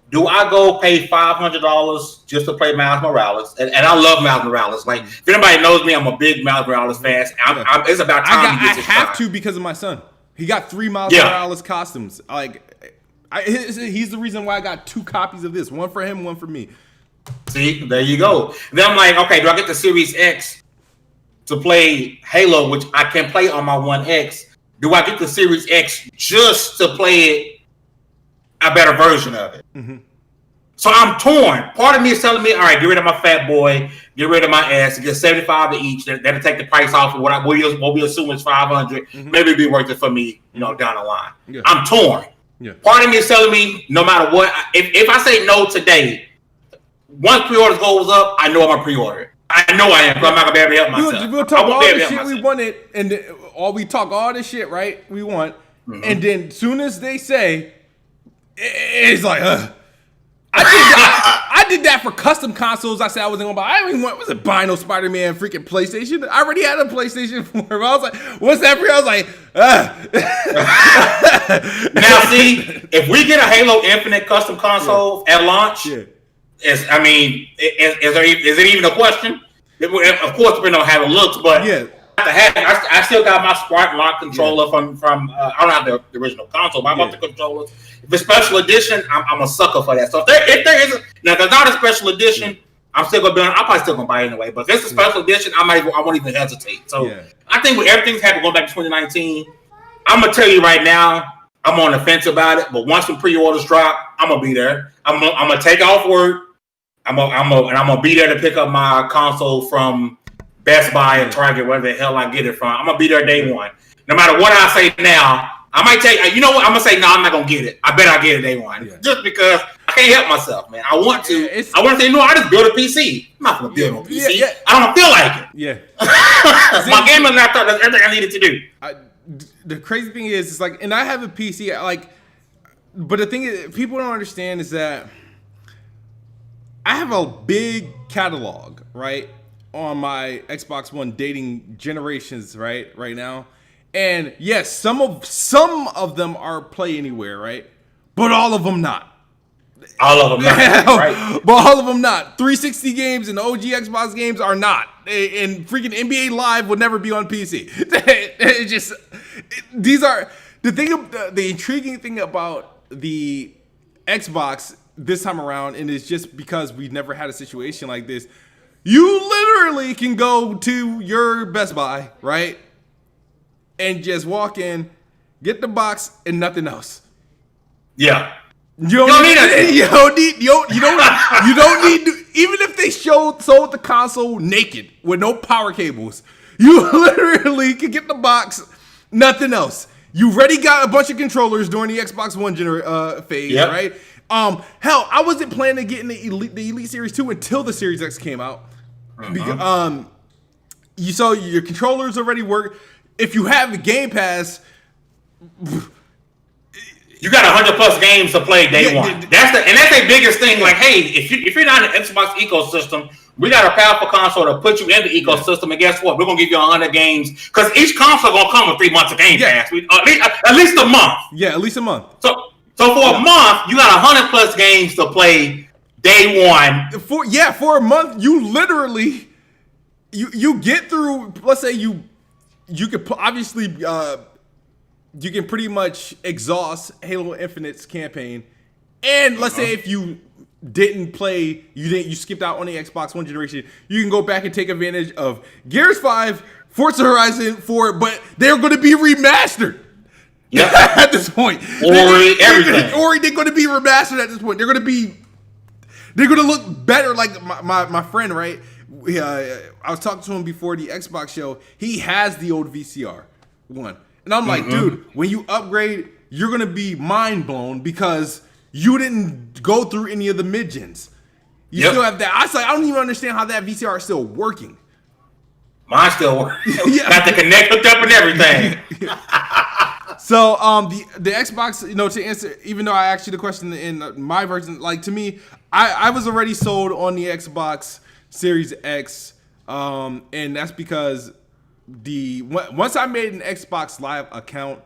do I go pay $500 just to play Miles Morales? And I love Miles Morales. Like, if anybody knows me, I'm a big Miles Morales fan. It's about time. I have to because of my son. He got 3 Miles Morales costumes. Like, he's the reason why I got 2 copies of this. One for him, one for me. See, there you go. Then I'm like, okay, do I get the Series X to play Halo, which I can play on my One X? Do I get the Series X just to play it, a better version of it? Mm-hmm. So I'm torn. Part of me is telling me, all right, get rid of my Fat Boy, get rid of my S, get $75 to each. That'll take the price off of what we assume is $500. Mm-hmm. Maybe it'd be worth it for me, down the line. Yeah. I'm torn. Yeah. Part of me is telling me, no matter what, if I say no today, once pre-orders goes up, I know I'm gonna pre-order it. I know I am, because I'm not gonna be able to help myself. We'll talk all the shit we wanted, and we talk all the shit, right? We want, and then soon as they say, it's like, I did that for custom consoles. I said I wasn't gonna buy. I wasn't buying no Spider-Man freaking PlayStation. I already had a PlayStation 4. I was like, what's that for? I was like, Now see, if we get a Halo Infinite custom console at launch. Yeah. Is it even a question? Of course, depending on how it looks, but I still got my Smart Lock controller from I don't have the original console, but I bought the controllers. If it's special edition, I'm a sucker for that. So if there is if there's not a special edition, I'm still gonna I'm probably still gonna buy it anyway. But if it's a special edition, I won't even hesitate. So I think with everything's happened going back to 2019, I'm gonna tell you right now, I'm on the fence about it. But once the pre-orders drop, I'm gonna be there. I'm gonna take off work. I'm gonna be there to pick up my console from Best Buy and Target, wherever the hell I get it from. I'm gonna be there day one. No matter what I say now, I might take. You know what? I'm gonna say no. I'm not gonna get it. I bet I get it day one, just because I can't help myself, man. I want to. I want to say no. I just build a PC. I'm not gonna build a PC. I don't feel like it. Yeah. My gaming laptop does everything I needed to do. The crazy thing is, it's like, and I have a PC. But the thing is, people don't understand is that I have a big catalog, right, on my Xbox One dating generations, right now. And yes, some of them are play anywhere, right? But all of them not. All of them not, right? But all of them not. 360 games and OG Xbox games are not. And freaking NBA Live will never be on PC. These are the intriguing thing about the Xbox this time around, and it's just because we've never had a situation like this. You literally can go to your Best Buy, right, and just walk in, get the box, and nothing else. Yeah. You don't need to, even if they sold the console naked with no power cables, you literally can get the box, nothing else. You already got a bunch of controllers during the Xbox One phase, right? Hell, I wasn't planning to get in the Elite Series 2 until the Series X came out. Because, you saw your controllers already work. If you have the Game Pass, you got 100 plus games to play day one. That's their biggest thing. Like, hey, if you're not in the Xbox ecosystem, we got a powerful console to put you in the ecosystem, and guess what? We're gonna give you 100 games because each console gonna come with 3 months of Game Pass. At least a month. Yeah, at least a month. So for a month, you got 100 plus games to play day one. For a month, you literally you get through. Let's say you could obviously you can pretty much exhaust Halo Infinite's campaign, and let's say if you didn't play, you skipped out on the Xbox One generation, you can go back and take advantage of Gears 5, Forza Horizon 4, but they're going to be remastered. Yeah, at this point, everything. They're going to be remastered at this point. They're going to look better. Like my friend, right? I was talking to him before the Xbox show. He has the old VCR one, and I'm like, dude, when you upgrade, you're going to be mind blown because you didn't go through any of the mid-gens. You still have that. I was like, I don't even understand how that VCR is still working. Mine's still working. Got the connect hooked up and everything. So the Xbox, to answer, even though I asked you the question in my version, like to me, I was already sold on the Xbox Series X, and that's because once I made an Xbox Live account,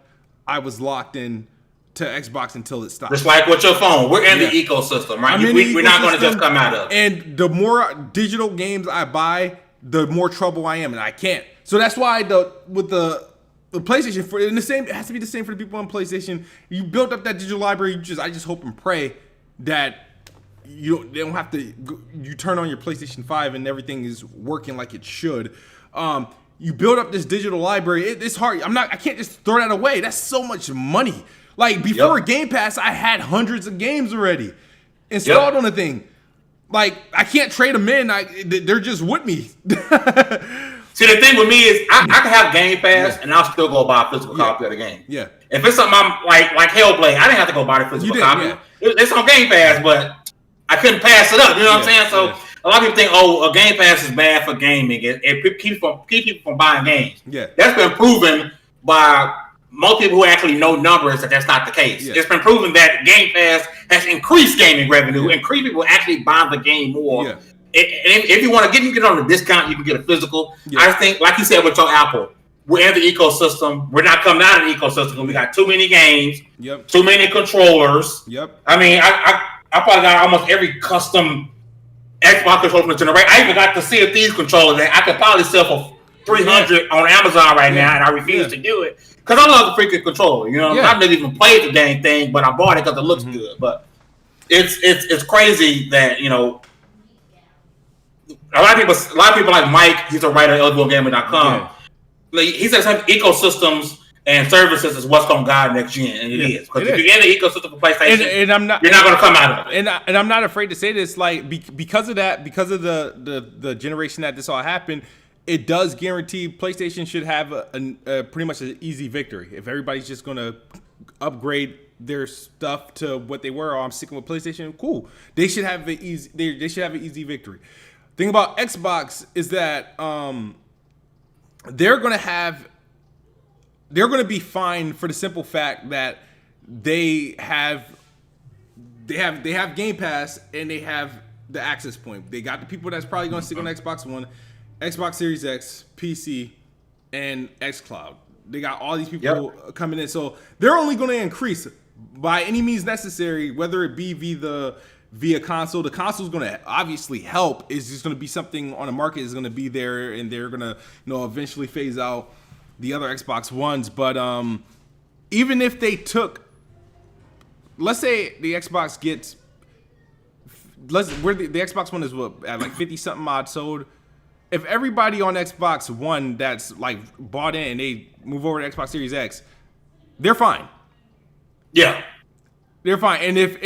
I was locked in to Xbox until it stopped. Just like with your phone, we're in the ecosystem, right? We're not going to just come out of it. And the more digital games I buy, the more trouble I am, and I can't. So that's why with the PlayStation, it has to be the same for the people on PlayStation. You build up that digital library. I just hope and pray that they don't have to. You turn on your PlayStation 5 and everything is working like it should. You build up this digital library. It's hard. I can't just throw that away. That's so much money. Like before Game Pass, I had hundreds of games already installed on the thing. Like I can't trade them in. They're just with me. See, the thing with me is I can have Game Pass and I'll still go buy a physical copy of the game. Yeah. If it's something I'm like Hellblade, I didn't have to go buy the physical copy. Yeah. It's on Game Pass, but I couldn't pass it up. You know what I'm saying? So a lot of people think, a Game Pass is bad for gaming. It keeps people from buying games. Yeah. That's been proven by most people who actually know numbers that's not the case. Yeah. It's been proven that Game Pass has increased gaming revenue, increased people actually buying the game more. Yeah. If you want to get on a discount, you can get a physical. Yeah. I think, like you said with your Apple, we're in the ecosystem. We're not coming out of the ecosystem. We got too many games, too many controllers. I mean, I probably got almost every custom Xbox controller from the generation. I even got the Sea of Thieves controller that I could probably sell for $300 on Amazon right now, and I refuse to do it because I love the freaking controller. I've never even played the dang thing, but I bought it because it looks good. But it's crazy that a lot of people like Mike. He's a writer at LV1 He says ecosystems and services is what's going to guide next gen, and it is. Because if you're in the ecosystem for PlayStation, you're not going to come out of it. And I'm not afraid to say this, like because of that, because of the generation that this all happened, it does guarantee PlayStation should have a pretty much an easy victory. If everybody's just going to upgrade their stuff to what they were, or I'm sticking with PlayStation, cool. They should have an easy. They should have an easy victory. Thing about Xbox is that they're going to be fine for the simple fact that they have Game Pass and they have the access point. They got the people that's probably going to stick on Xbox One, Xbox Series X, PC, and xCloud. They got all these people coming in, so they're only going to increase by any means necessary, whether it be via console. The console is going to obviously help. It's just going to be something on the market is going to be there, and they're going to eventually phase out the other Xbox Ones. But even if they took, let's say the Xbox gets, where the Xbox One is at like 50 something odd sold. If everybody on Xbox One that's like bought in and they move over to Xbox Series X, they're fine. Yeah. They're fine, and if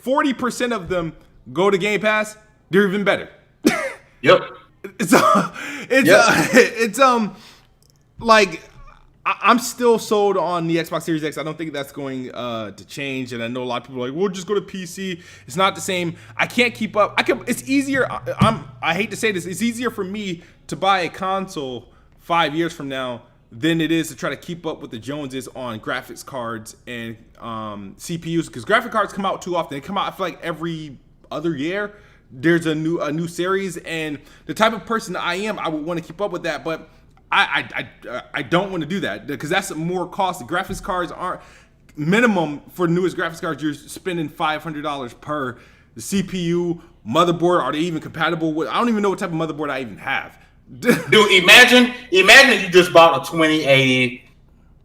40% of them go to Game Pass, they're even better. Like I'm still sold on the Xbox Series X. I don't think that's going to change, and I know a lot of people are like, "Well, just go to PC." It's not the same. I can't keep up. It's easier. I hate to say this. It's easier for me to buy a console 5 years from now than it is to try to keep up with the Joneses on graphics cards and CPUs, because graphic cards come out too often. They come out, I feel like, every other year. There's a new series, and the type of person I am, I would want to keep up with that, but I don't want to do that because that's more cost. The graphics cards aren't minimum for the newest graphics cards. You're spending $500 per. The CPU, motherboard, are they even compatible with? I don't even know what type of motherboard I even have. Dude, imagine you just bought a 2080,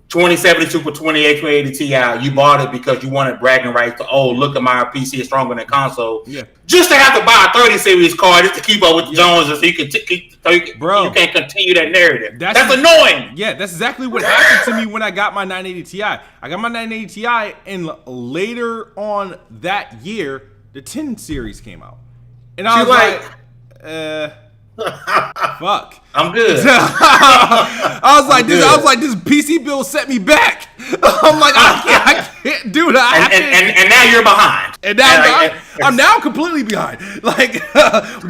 2070 Super 2080 Ti. You bought it because you wanted bragging rights to, oh, look at my PC is stronger than console. Yeah. Just to have to buy a 30 series card just to keep up with the Joneses, so you can Bro, you can't continue that narrative. That's annoying. Yeah, that's exactly what happened to me when I got my 980 Ti. I got my 980 Ti, and later on that year, the 10 series came out, and I was like, fuck. I'm good. I was like, this PC bill set me back. I'm like, I can't do that. And now you're behind. And now I'm now completely behind. Like, I'm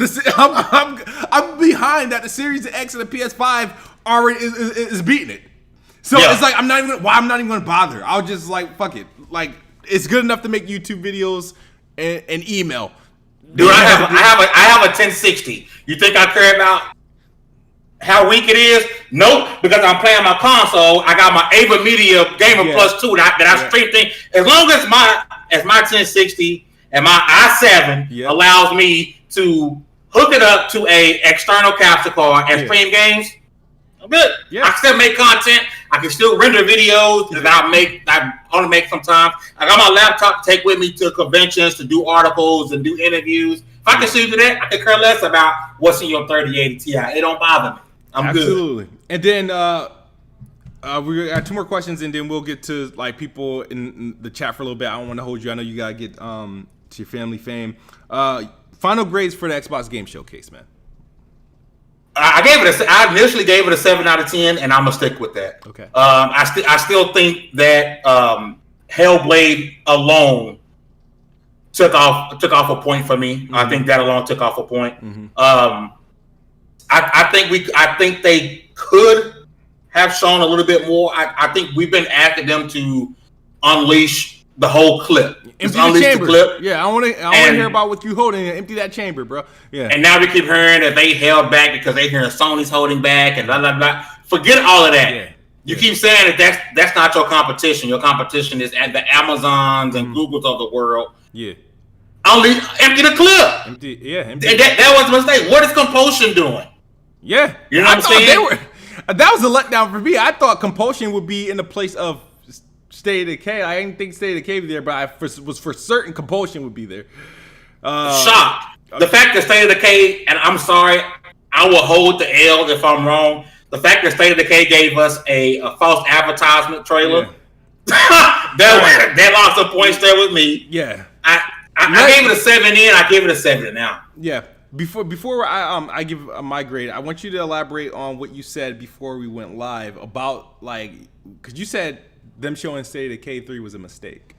behind that the Series X and the PS5 already is beating it. So it's like I'm not even gonna bother. I'll just like fuck it. Like, it's good enough to make YouTube videos and email. Dude, I have a 1060. You think I care about how weak it is? Nope, because I'm playing my console. I got my Ava Media Gamer Plus 2 that I stream things. As long as my 1060 and my i7 allows me to hook it up to a external capture card and stream games, I'm good. I can still make content. I can still render videos that I only make sometimes. I got my laptop to take with me to conventions, to do articles and do interviews. If I can still do that, I can care less about what's in your 3080 Ti. It don't bother me. I'm Absolutely. good. And then we got 2 more questions, and then we'll get to like people in the chat for a little bit. I don't want to hold you. I know you gotta get to your family fame. Final grades for the Xbox Game Showcase, man. I initially gave it a 7 out of 10, and I'm gonna stick with that. Okay. I still think that Hellblade alone took off a point for me. Mm-hmm. I think that alone took off a point. Mm-hmm. I think they could have shown a little bit more. I think we've been asking them to unleash the whole clip. Empty the chamber. Clip. Yeah, I want to hear about what you holding and empty that chamber, bro. Yeah. And now we keep hearing that they held back because they hearing Sony's holding back and blah blah blah. Forget all of that. Yeah. You keep saying that's not your competition. Your competition is at the Amazons and Googles of the world. Yeah. Only empty the clip. Empty. That was a mistake. What is Compulsion doing? Yeah. You know what I'm saying? That was a letdown for me. I thought Compulsion would be in the place of State of Decay. I didn't think State of Decay would be there, but I was for certain Compulsion would be there. Shocked. The fact that State of Decay, and I'm sorry, I will hold the L if I'm wrong. The fact that State of Decay gave us a false advertisement trailer, that lost some points there with me. Yeah. I gave it a 7 in. I give it a 7 now. Yeah. Before I give my grade, I want you to elaborate on what you said before we went live about, like, because you said them showing State of Decay 3 was a mistake.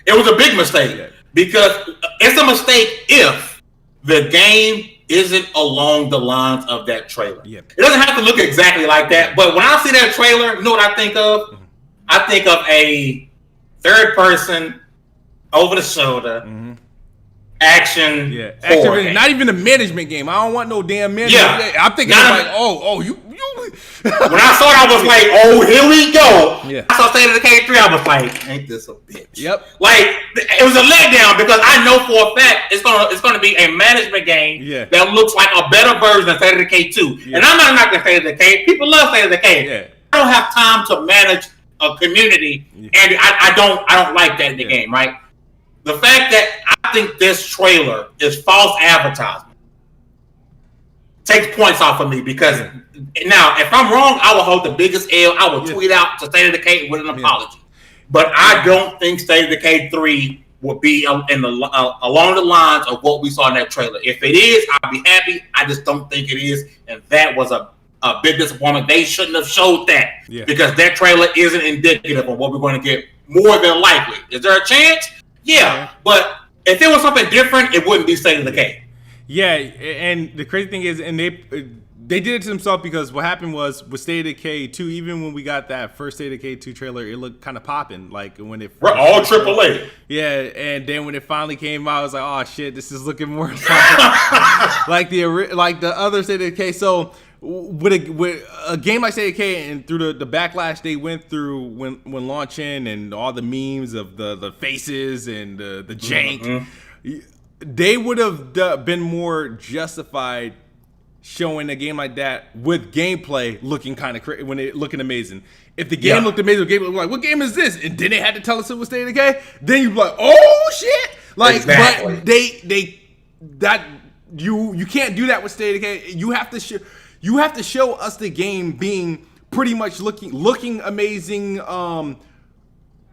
It was a big mistake because it's a mistake if the game isn't along the lines of that trailer. Yeah. It doesn't have to look exactly like that, but when I see that trailer, you know what I think of? Mm-hmm. I think of a third person, over the shoulder, action. Yeah, action. Not even a management game. I don't want no damn management. Yeah. I'm thinking you. When I saw it, I was like, oh, here we go. Yeah. I saw State of Decay 3, I was like, ain't this a bitch? Yep. Like, it was a letdown because I know for a fact it's gonna be a management game that looks like a better version of State of Decay 2. Yeah. And I'm not knocking State of Decay. People love State of Decay. Yeah. I don't have time to manage a community, and I don't like that in the game, right? The fact that I think this trailer is false advertisement takes points off of me because now, if I'm wrong, I will hold the biggest L. I will tweet out to State of Decay with an apology. But I don't think State of Decay 3 will be along the lines of what we saw in that trailer. If it is, I'll be happy. I just don't think it is, and that was a big disappointment. They shouldn't have showed that because that trailer isn't indicative of what we're going to get more than likely. Is there a chance? Yeah, but if it was something different, it wouldn't be State of Decay. Yeah, and the crazy thing is, and they did it to themselves because what happened was with State of Decay 2, even when we got that first State of Decay 2 trailer, it looked kind of popping. Like when it we're all AAA. Yeah, and then when it finally came out, I was like, oh shit, this is looking more like the other State of Decay. So with a game like State of Decay and through the backlash they went through when launching and all the memes of the faces and the jank, they would have been more justified showing a game like that with gameplay looking kind of crazy, when it looking amazing. If the game looked amazing, the game looked like, what game is this? And then they had to tell us it was State of Decay, then you'd be like, oh shit! Like, exactly. But you can't do that with State of Decay. You have to show us the game being pretty much looking amazing in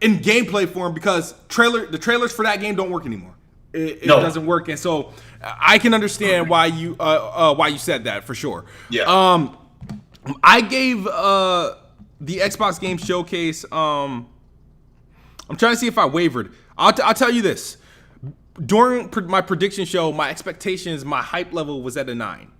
gameplay form, because the trailers for that game don't work anymore. It doesn't work, and so I can understand why you said that for sure. Yeah. I gave the Xbox Game Showcase. I'm trying to see if I wavered. I'll tell you this: during my prediction show, my expectations, my hype level was at a 9.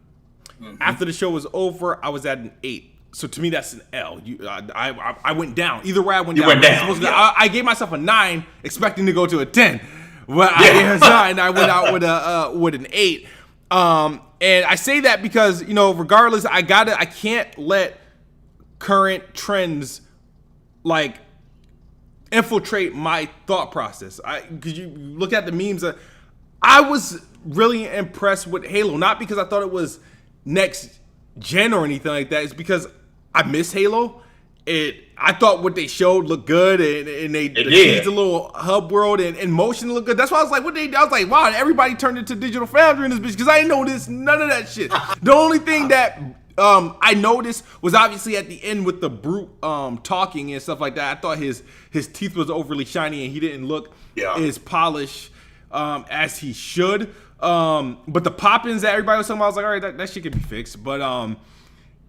After the show was over, I was at an 8. So to me, that's an L. I went down. Either way, I went down. You went down. I gave myself a 9, expecting to go to a 10. Well, I gave a 9. I went out with an 8. And I say that because, regardless, I can't let current trends like infiltrate my thought process. Because you look at the memes, I was really impressed with Halo, not because I thought it was next gen or anything like that. It's because I miss Halo. I thought what they showed looked good, and they teased a little hub world and motion looked good. That's why I was like, I was like, wow, everybody turned into Digital Foundry in this bitch, because I didn't notice none of that shit. The only thing that I noticed was obviously at the end with the brute talking and stuff like that. I thought his teeth was overly shiny and he didn't look as polished as he should. But the pop-ins that everybody was talking about, I was like, all right, that shit can be fixed. But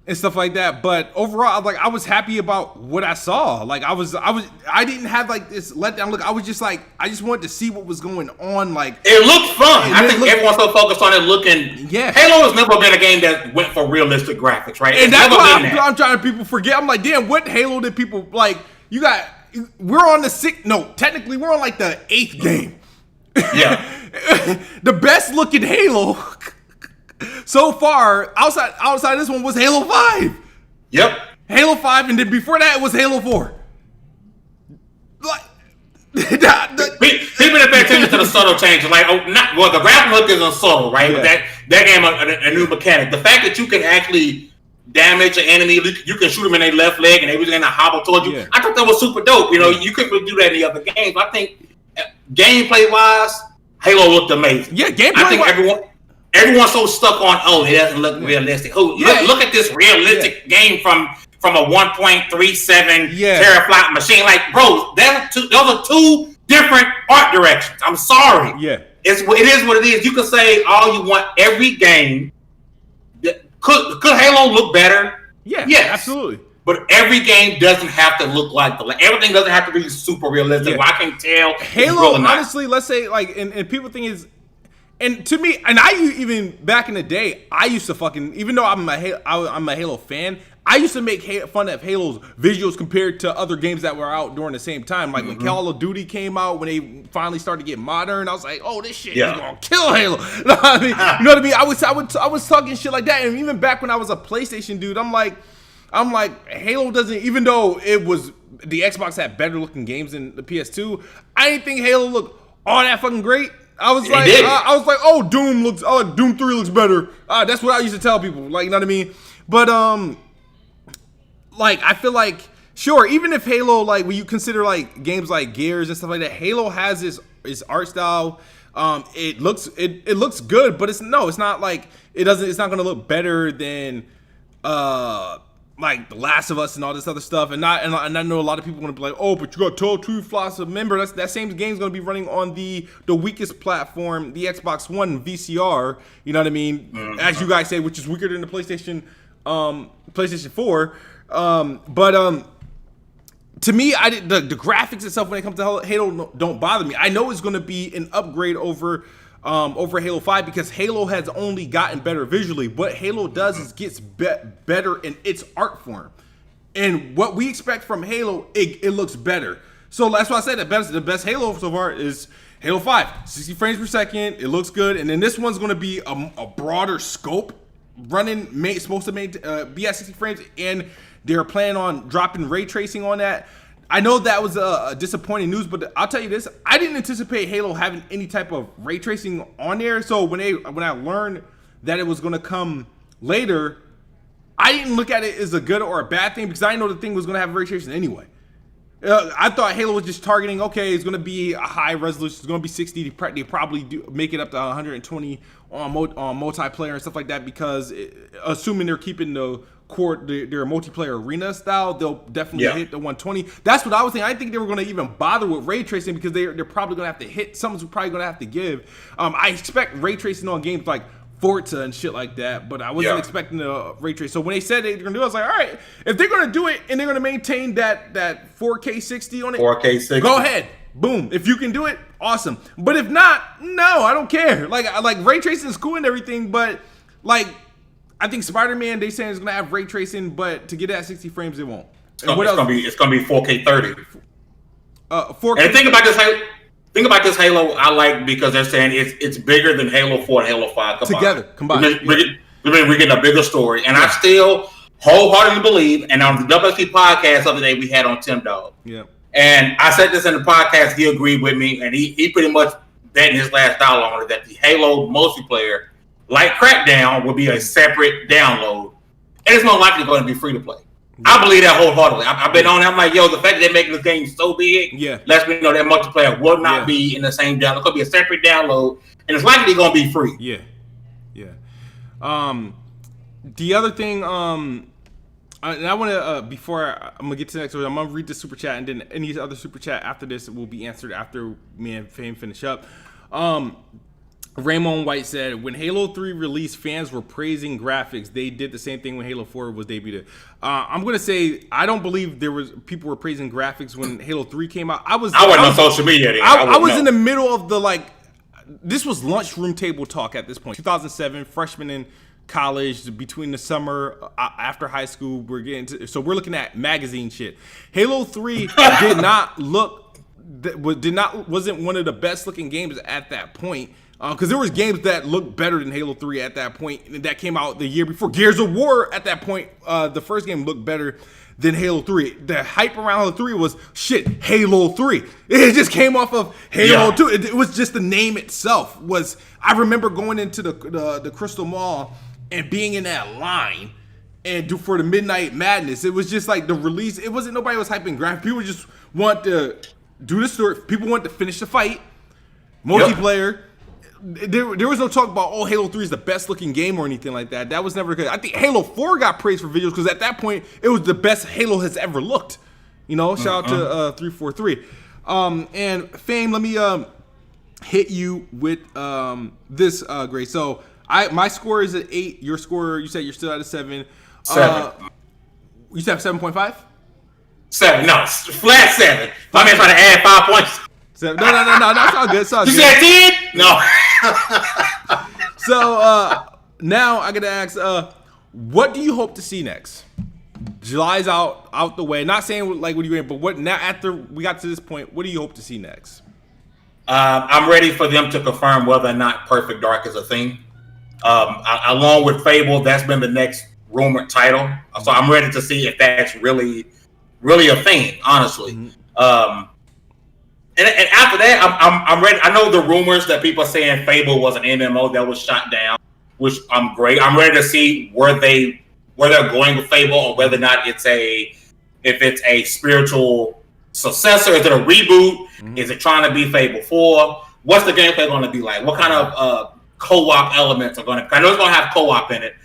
and stuff like that. But overall, I was happy about what I saw. Like I didn't have like this letdown look. I was just like, I just wanted to see what was going on. Like, it looked fun. I think everyone's so focused on it looking. Yeah. Halo has never been a game that went for realistic graphics, right? And that's why I'm trying to people forget. I'm like, damn, what Halo did people like? We're on the 6th. No, technically we're on like the 8th game. Yeah. The best looking Halo so far, outside this one, was Halo 5. Yep. Halo 5, and then before that, it was Halo 4. Like, people that pay attention to the subtle changes, like, the graphic look isn't subtle, right? Yeah. But that game a new mechanic. The fact that you can actually damage an enemy, you can shoot them in their left leg, and they was going to hobble towards you. Yeah. I thought that was super dope. You couldn't really do that in the other games. I think gameplay-wise, Halo looked amazing. Yeah, gameplay. I think everyone's so stuck on, it doesn't look realistic. Look at this realistic game from a 1.37 teraflop machine. Like, bro, those are two different art directions. I'm sorry. Yeah. It is what it is. You can say all you want. Every game. Could Halo look better? Yeah, yes, absolutely. But every game doesn't have to look like everything doesn't have to be super realistic. Yeah. Well, I can tell Halo, honestly, let's say and people think is. And to me, and even back in the day, I used to even though I'm a Halo fan, I used to make fun of Halo's visuals compared to other games that were out during the same time. Like when Call of Duty came out, when they finally started to get modern, I was like, oh, this shit is gonna kill Halo. You know what I mean? I was talking shit like that, and even back when I was a PlayStation dude, I'm like, Halo doesn't, even though it was the Xbox had better looking games than the PS2, I didn't think Halo looked all that fucking great. I was like, oh, Doom 3 looks better. That's what I used to tell people. Like, you know what I mean? But I feel like, sure, even if Halo, like, when you consider like games like Gears and stuff like that, Halo has its art style. It looks good, but it's not like it's not gonna look better than like The Last of Us and all this other stuff. And I know a lot of people are gonna be like, oh, but you got Tall True Floss. Remember, that same game's gonna be running on the weakest platform, the Xbox One VCR. You know what I mean? As you guys say, which is weaker than the PlayStation 4. To me, the graphics itself when it comes to Halo don't bother me. I know it's gonna be an upgrade over over Halo 5 because Halo has only gotten better visually. What Halo does is gets better in its art form. And what we expect from Halo, it looks better. So that's why I said the best Halo so far is Halo 5. 60 frames per second, it looks good. And then this one's going to be a broader scope, supposed to be at 60 frames, and they're planning on dropping ray tracing on that. I know that was a disappointing news, but I'll tell you this: I didn't anticipate Halo having any type of ray tracing on there. So when I learned that it was going to come later, I didn't look at it as a good or a bad thing because I didn't know the thing was going to have ray tracing anyway. I thought Halo was just targeting, okay, it's going to be a high resolution, it's going to be 60. They probably do make it up to 120 on multiplayer and stuff like that because assuming they're keeping the core, their multiplayer arena style, they'll definitely hit the 120. That's what I was thinking. I didn't think they were going to even bother with ray tracing because they're probably going to have to hit, something's probably going to have to give. I expect ray tracing on games like Forza and shit like that, but I wasn't expecting the ray trace. So when they said they're gonna do it, I was like, all right, if they're gonna do it and they're gonna maintain that 4K 60 on it, 4K 60, go ahead, boom. If you can do it, awesome. But if not, no, I don't care. Like ray tracing is cool and everything, but like I think Spider-Man, they saying it's gonna have ray tracing, but to get it at 60 frames, it won't. It's gonna be 4K 30. 4K. And think about this Halo I like because they're saying it's bigger than Halo 4 and Halo 5 combined. We're getting a bigger story. And I still wholeheartedly believe, and on the WSP podcast the other day we had on Tim Dog. Yeah. And I said this in the podcast, he agreed with me, and he pretty much bet in his last dollar on it that the Halo multiplayer, like Crackdown, will be a separate download. And it's more likely going to be free to play. I believe that wholeheartedly. I've been on it. I'm like, yo, the fact that they're making this game so big lets me know that multiplayer will not be in the same download. It's going to be a separate download, and it's likely going to be free. Yeah. The other thing, and I want to, before I'm going to get to the next one, I'm going to read the super chat, and then any other super chat after this will be answered after me and Fame finish up. Raymond White said, when Halo 3 released, fans were praising graphics. They did the same thing when Halo 4 was debuted. I'm going to say, I don't believe people were praising graphics when Halo 3 came out. I wasn't on social media. I was in the middle of this was lunchroom table talk at this point. 2007, freshman in college, between the summer, after high school, we're looking at magazine shit. Halo 3 wasn't one of the best looking games at that point. Because there was games that looked better than Halo 3 at that point that came out the year before. Gears of War at that point, the first game looked better than Halo 3. The hype around Halo 3 was, shit, Halo 3. It just came off of Halo 2. It was just the name itself. I remember going into the Crystal Mall and being in that line and for the Midnight Madness. It was just like the release. It wasn't, nobody was hyping graphics. People just want to do the story. People want to finish the fight. Multiplayer. There was no talk about, Halo 3 is the best looking game or anything like that. That was never good. I think Halo 4 got praised for visuals because at that point, it was the best Halo has ever looked. Shout out to 343. And Fame, let me hit you with this grade. So my score is at 8. Your score, you said you're still at a 7. 7. You said 7.5? 7. No, flat 7. My man trying to add 5 points. No, that's all good. It's all good. You said 10? No. So now I gotta ask, what do you hope to see next? July's out the way. Not saying like what you but what now after we got to this point, what do you hope to see next? I'm ready for them to confirm whether or not Perfect Dark is a thing. Along with Fable, that's been the next rumored title. So I'm ready to see if that's really a thing, honestly. Mm-hmm. And after that, I'm ready. I know the rumors that people are saying Fable was an MMO that was shot down, which I'm great. I'm ready to see where they're going with Fable, or whether or not if it's a spiritual successor. Is it a reboot? Mm-hmm. Is it trying to be Fable 4? What's the gameplay going to be like? What kind of co-op elements are going to? I know it's going to have co-op in it.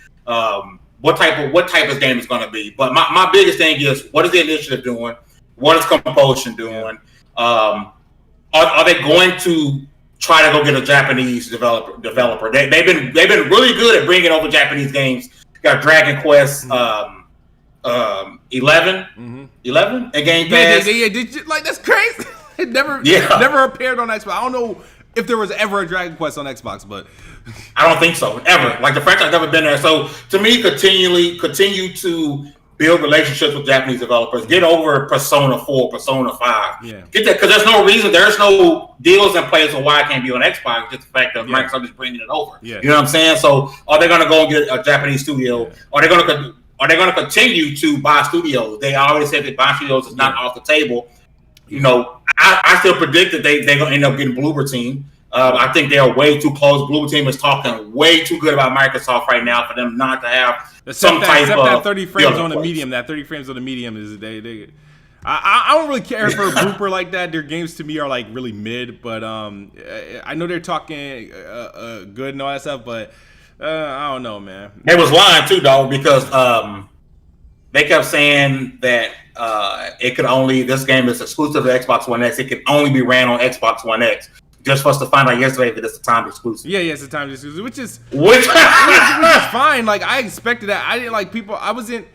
What type of game is going to be? But my biggest thing is, what is the initiative doing? What is Compulsion doing? Are they going to try to go get a Japanese developer? They've been really good at bringing over Japanese games. Got Dragon Quest 11 and Game Pass. Yeah, that's crazy. It never appeared on Xbox. I don't know if there was ever a Dragon Quest on Xbox, but I don't think so ever. Like the franchise never been there. So to me, continue to build relationships with Japanese developers. Get over Persona 4, Persona 5. Yeah. Get that, because there's no reason, there's no deals in place for why it can't be on Xbox. Just the fact that Microsoft is bringing it over. Yeah. You know what I'm saying? So are they going to go and get a Japanese studio? Are they going to continue to buy studios? They already said that buying studios is not off the table. You know, I still predict that they're going to end up getting Bloober Team. I think they are way too close. Blue Team is talking way too good about Microsoft right now for them not to have some type of that 30 frames on the medium. That 30 frames on the medium is I don't really care for a blooper like that. Their games to me are like really mid, but I know they're talking good and all that stuff, but I don't know, man. They was lying too, dog, because they kept saying that this game is exclusive to Xbox One X. It can only be ran on Xbox One X. Just for us to find out yesterday that it's a time exclusive. Yeah, it's a time exclusive, which is fine. Like I expected that. I didn't like people. I wasn't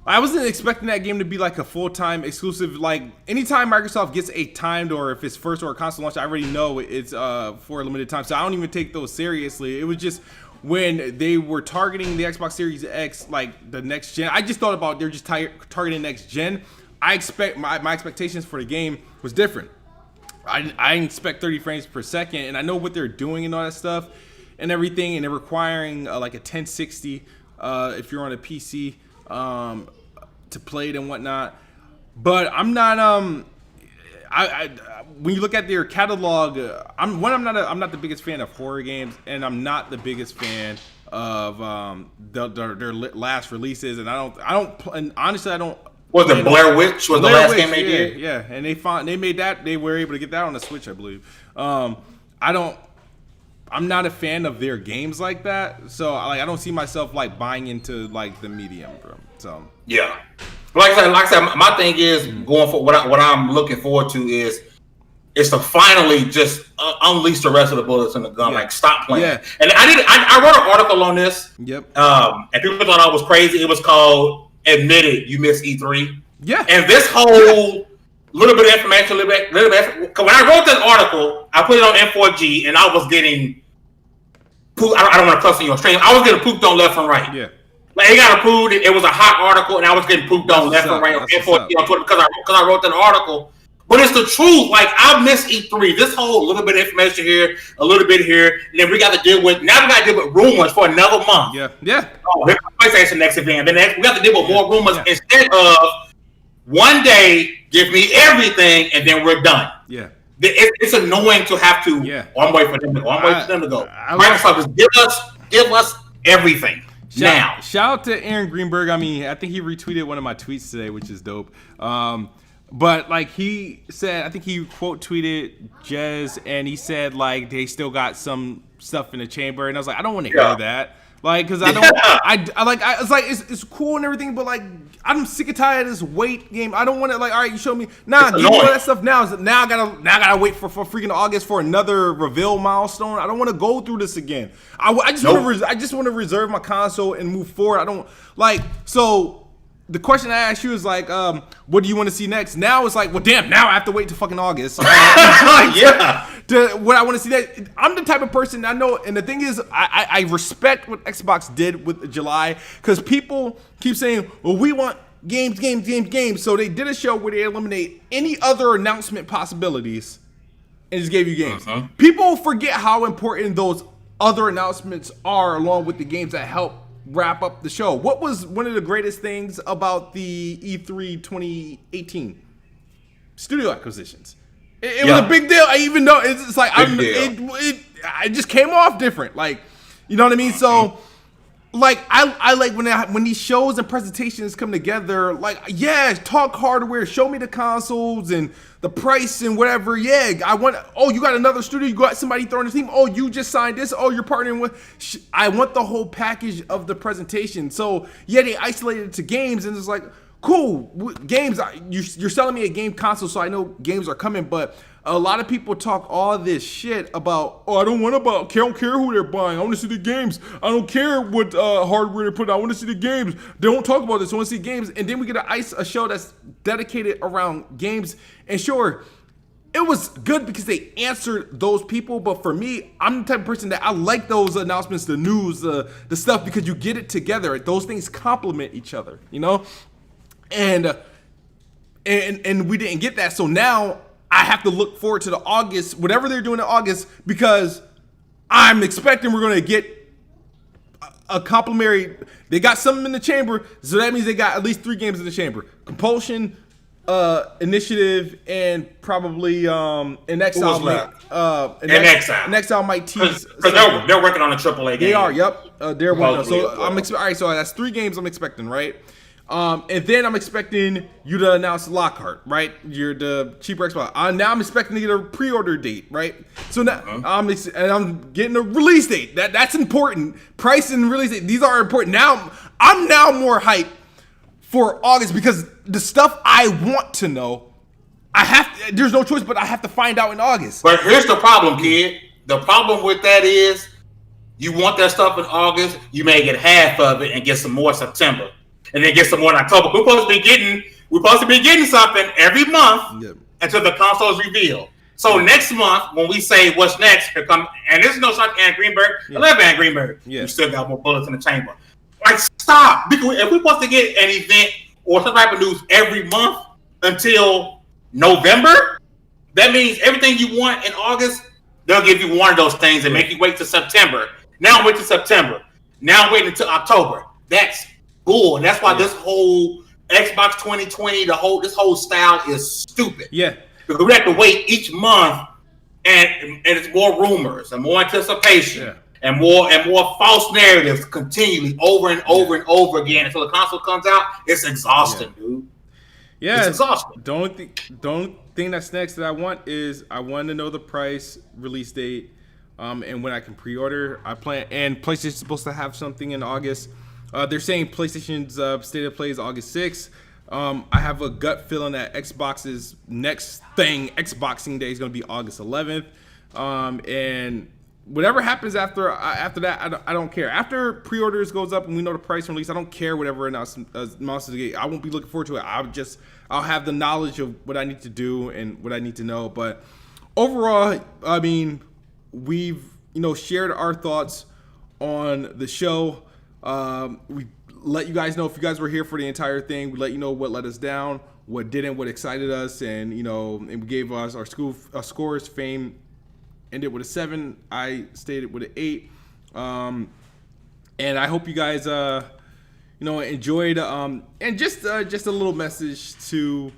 expecting that game to be like a full-time exclusive. Like anytime Microsoft gets a timed, or if it's first or a console launch, I already know it's for a limited time. So I don't even take those seriously. It was just when they were targeting the Xbox Series X, like the next gen. I just thought about they're just targeting next gen. I expect my expectations for the game was different. I expect 30 frames per second, and I know what they're doing and all that stuff and everything, and they're requiring like a 1060 if you're on a PC to play it and whatnot. But I'm not when you look at their catalog, I'm not the biggest fan of horror games, and I'm not the biggest fan of their last releases, and honestly I don't. Was it Blair Witch? Was the last game they did? Yeah, and they made that. They were able to get that on the Switch, I believe. I'm not a fan of their games like that, so I don't see myself like buying into like the medium, bro. So yeah, like I said, my thing is going for what I'm looking forward to is to finally just unleash the rest of the bullets in the gun. Like stop playing. Yeah. And I wrote an article on this. Yep. And people thought I was crazy. It was called "Admit It, You Missed E3." Yeah. And this whole little bit of information, little bit. When I wrote this article, I put it on M4G, and I was getting poop. I don't want to cuss on your stream. I was getting pooped on left and right. Yeah. Like it got approved. It was a hot article, and I was getting pooped on left and right on M4G on Twitter because I wrote that article. But it's the truth. Like I missed E3. This whole little bit of information here, a little bit here, and then we got to deal with rumors for another month. Yeah. Yeah. Oh, here's PlayStation next event. Then we got to deal with more rumors instead of one day give me everything and then we're done. Yeah. It's annoying to have to. Yeah. I'm waiting for them to go. Microsoft is give us everything now. Shout out to Aaron Greenberg. I mean, I think he retweeted one of my tweets today, which is dope. But like he said, I think he quote tweeted Jez, and he said like they still got some stuff in the chamber, and I was like, I don't want to hear that, like, because I don't, it's cool and everything, but like I'm sick and tired of this wait game. I don't want to like, all right, you show me give me all that stuff now. Now I gotta wait for freaking August for another reveal milestone. I don't want to go through this again. I just want to reserve my console and move forward. I don't like so. The question I asked you is like, what do you want to see next? Now it's like, well, damn, now I have to wait till fucking August. What I want to see that. I'm the type of person I know, and the thing is, I respect what Xbox did with July, because people keep saying, well, we want games. So they did a show where they eliminate any other announcement possibilities and just gave you games. People forget how important those other announcements are, along with the games that help wrap up the show. What was one of the greatest things about the E3 2018? Studio acquisitions. It was a big deal. I even know it's like I just came off different. Like, you know what I mean? So like I like when these shows and presentations come together, like, yeah, talk hardware, show me the consoles and the price and whatever. Yeah, I want, oh, you got another studio, you got somebody throwing a team, oh, you just signed this, oh, you're partnering with, I want the whole package of the presentation. So yeah, they isolated it to games, and it's like, cool, games, you're selling me a game console, so I know games are coming, but a lot of people talk all this shit about, oh, I don't care who they're buying. I want to see the games. I don't care what hardware they put out. I want to see the games. They don't talk about this. I want to see games. And then we get a show that's dedicated around games. And sure, it was good because they answered those people. But for me, I'm the type of person that I like those announcements, the news, the stuff, because you get it together. Those things complement each other, you know? And we didn't get that. So now I have to look forward to the August, whatever they're doing in August, because I'm expecting we're going to get a complimentary. They got something in the chamber, so that means they got at least 3 games in the chamber. Compulsion, Initiative, and probably an Exile. Exile. An Exile might tease. Because they're working on a AAA game. They are, yep. They're working on. So all right, so that's 3 games I'm expecting, right? And then I'm expecting you to announce Lockhart, right? You're the cheaper Xbox. Now I'm expecting to get a pre-order date, right? So now I'm getting a release date. That's important. Price and release date, these are important. Now I'm more hyped for August because the stuff I want to know, there's no choice, but I have to find out in August. But here's the problem, kid. The problem with that is you want that stuff in August, you may get half of it and get some more in September. And then get some more in October. We're supposed to be getting something every month until the console is revealed. So next month, when we say what's next, here come, and this is no shot at Greenberg. I love Ann Greenberg. You still got more bullets in the chamber. Like, stop. If we're supposed to get an event or some type of news every month until November, that means everything you want in August, they'll give you one of those things and make you wait till September. Now wait till September. Now wait until October. That's bull. And that's why this whole Xbox 2020, this whole style is stupid. Yeah. Because we have to wait each month, and it's more rumors and more anticipation and more false narratives continually over and over and over again until the console comes out. It's exhausting, dude. Yeah, it's exhausting. Don't thing that's next that I want is I want to know the price, release date, and when I can pre-order. And PlayStation's supposed to have something in August. They're saying PlayStation's State of Play is August 6th. I have a gut feeling that Xbox's next thing, Xboxing Day, is going to be August 11th. And whatever happens after that, I don't care. After pre-orders goes up and we know the price and release, I don't care whatever announces get. I won't be looking forward to it. I'll have the knowledge of what I need to do and what I need to know. But overall, I mean, we've shared our thoughts on the show. We let you guys know if you guys were here for the entire thing. We let you know what let us down, what didn't, what excited us, and and we gave us our scores. Fame ended with a 7. I stated with an 8. And I hope you guys enjoyed. And just a little message to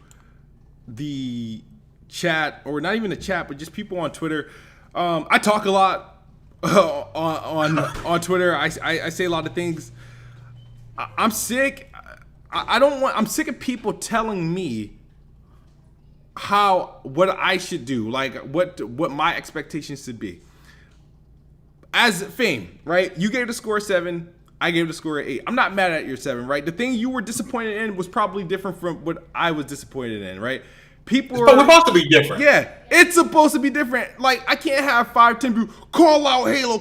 the chat, or not even the chat, but just people on Twitter. I talk a lot on Twitter. I say a lot of things. I'm sick. I'm sick of people telling me what I should do, like what my expectations should be. As Fame, right? You gave the score 7. I gave the score 8. I'm not mad at your 7, right? The thing you were disappointed in was probably different from what I was disappointed in, right? But we're supposed to be different. Yeah, it's supposed to be different. Like, I can't have 5, 10 people call out Halo.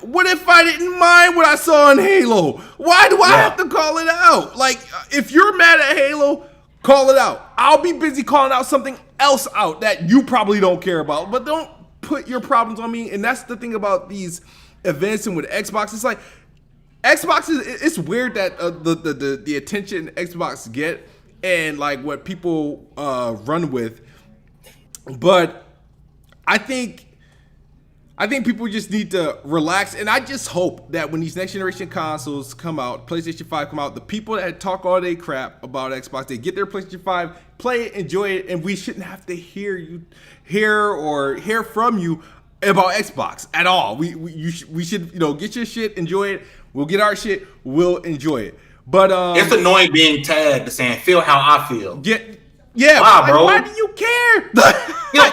What if I didn't mind what I saw in Halo? Why do I have to call it out? Like, if you're mad at Halo, call it out. I'll be busy calling out something else out that you probably don't care about. But don't put your problems on me. And that's the thing about these events and with Xbox. It's like, Xbox it's weird that the attention Xbox get and like what people run with, but I think people just need to relax, and I just hope that when these next generation consoles come out, PlayStation 5 come out, the people that talk all day crap about Xbox, they get their PlayStation 5, play it, enjoy it, and we shouldn't have to hear from you about Xbox at all. We should get your shit, enjoy it. We'll get our shit, we'll enjoy it. But it's annoying being tagged saying feel how I feel. Yeah. Why, bro? Why do you care?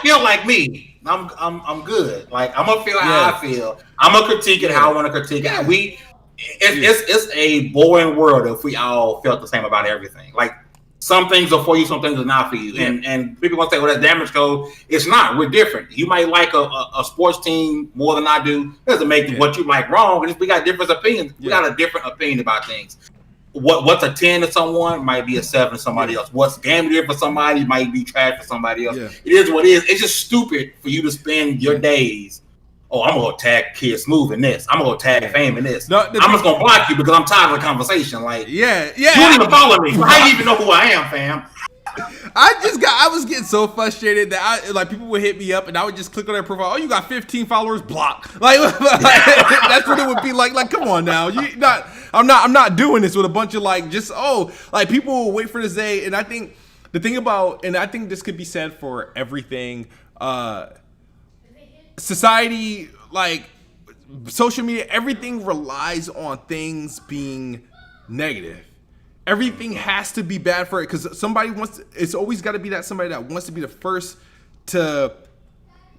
feel like me. I'm good. Like, I'm gonna feel how I feel. I'm gonna critique it how I want to critique it. It's a boring world if we all felt the same about everything. Like, some things are for you, some things are not for you. And people gonna say, well, that's damage code. It's not. We're different. You might like a sports team more than I do. It doesn't make what you like wrong. We got different opinions. We got a different opinion about things. what's a 10 to someone might be a 7 to somebody else. What's game of the year for somebody might be trash for somebody else. It is what it is. It's just stupid for you to spend your days. Oh, I'm gonna tag Kid Smooth in this. I'm gonna tag Fame in this. I'm just gonna block you because I'm tired of the conversation. Like, you don't even follow me. How do you even know who I am, fam? I was getting so frustrated that people would hit me up and I would just click on their profile. Oh, you got 15 followers, block. Like that's what it would be like. Like, come on now. I'm not doing this with a bunch of people will wait for this day. And I think the thing about, and I think this could be said for everything, society, like social media, everything relies on things being negative. Everything has to be bad for it because somebody wants to, it's always got to be that somebody that wants to be the first to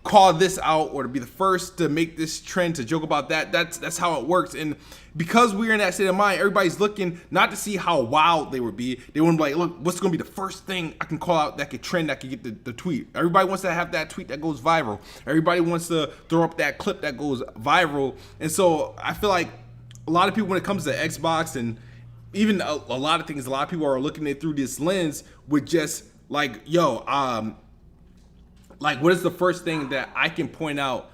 call this out or to be the first to make this trend, to joke about that. That's how it works. And because we're in that state of mind, everybody's looking not to see how wild they would be. They want to be like, look, what's going to be the first thing I can call out that could trend, that could get the tweet. Everybody wants to have that tweet that goes viral. Everybody wants to throw up that clip that goes viral. And so I feel like a lot of people, when it comes to Xbox and even a lot of things, a lot of people are looking at it through this lens with just like, like, what is the first thing that I can point out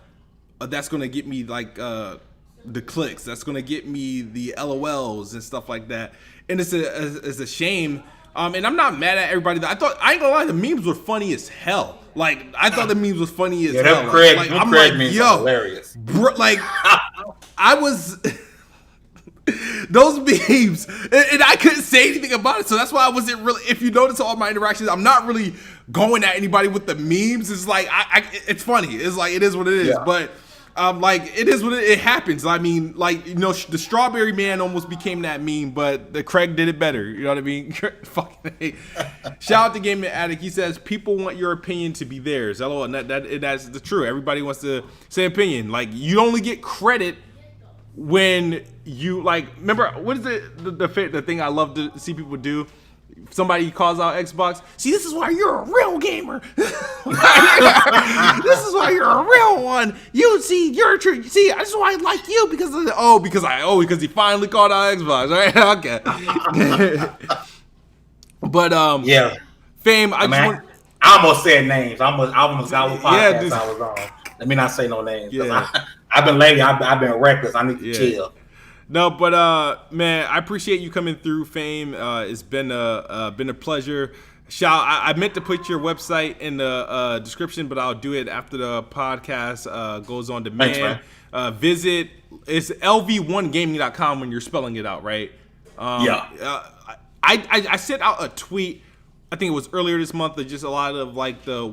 that's going to get me the clicks, that's going to get me the LOLs and stuff like that. And it's a shame. And I'm not mad at everybody. I ain't gonna lie, the memes were funny as hell. Like, I thought the memes was funny as hell. I'm like, memes are hilarious. I was. Those memes, and I couldn't say anything about it, so that's why I wasn't really. If you notice all my interactions, I'm not really going at anybody with the memes. It's like it's funny. It's like it is what it is. Yeah. But it is what it happens. I mean, the Strawberry Man almost became that meme, but the Craig did it better. You know what I mean? Fucking shout out to Gaming Addict. He says people want your opinion to be theirs. LOL. That's the true. Everybody wants to say opinion. Like, you only get credit when you remember what is the thing I love to see people do? Somebody calls out Xbox. See, this is why you're a real gamer. This is why you're a real one. You see, you're true. See, this is why I like you because he finally called out Xbox. Right? Okay. But Fame. I almost said names. I almost got what podcast I was on. Let me not say no names. Yeah. I've been reckless. I need to chill. No, but man, I appreciate you coming through, Fame. It's been a pleasure. I meant to put your website in the description, but I'll do it after the podcast goes on demand. Thanks, visit, it's LV1Gaming.com when you're spelling it out, right? I sent out a tweet, I think it was earlier this month, of just a lot of the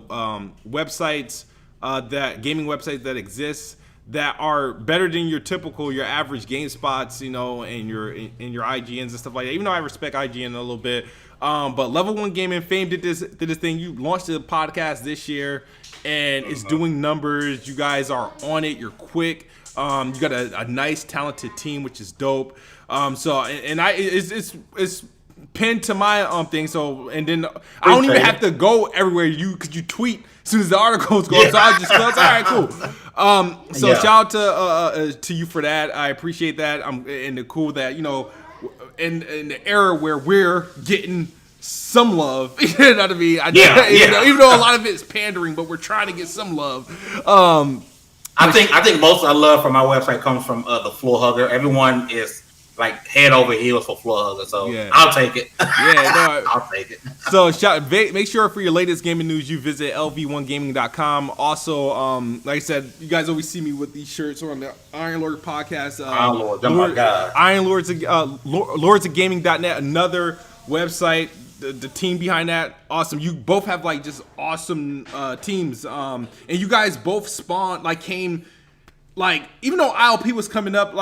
websites, that gaming websites that exist that are better than your average GameSpots, and your IGNs and stuff like that. Even though I respect IGN a little bit, but Level 1 Gaming, Fame did this thing. You launched a podcast this year, and it's doing numbers. You guys are on it. You're quick. You got a nice, talented team, which is dope. It's pinned to my thing. So, and then I don't even have to go everywhere because you tweet as soon as the articles go up. So I just go, all right, cool. Shout out to you for that. I appreciate that. And the cool that, in the era where we're getting some love, you know what I mean? Even though a lot of it's pandering, but we're trying to get some love. I think most of the love from my website comes from the Floor Hugger. Everyone is like head over heels for Floor Hugger, so I'll take it. I'll take it. So make sure for your latest gaming news you visit LV1Gaming.com. Also, like I said, you guys always see me with these shirts on the Iron Lord podcast. Iron Lord, oh my God. Iron Lords of Gaming.net, another website. The team behind that, awesome. You both have just awesome teams, and you guys both even though ILP was coming up,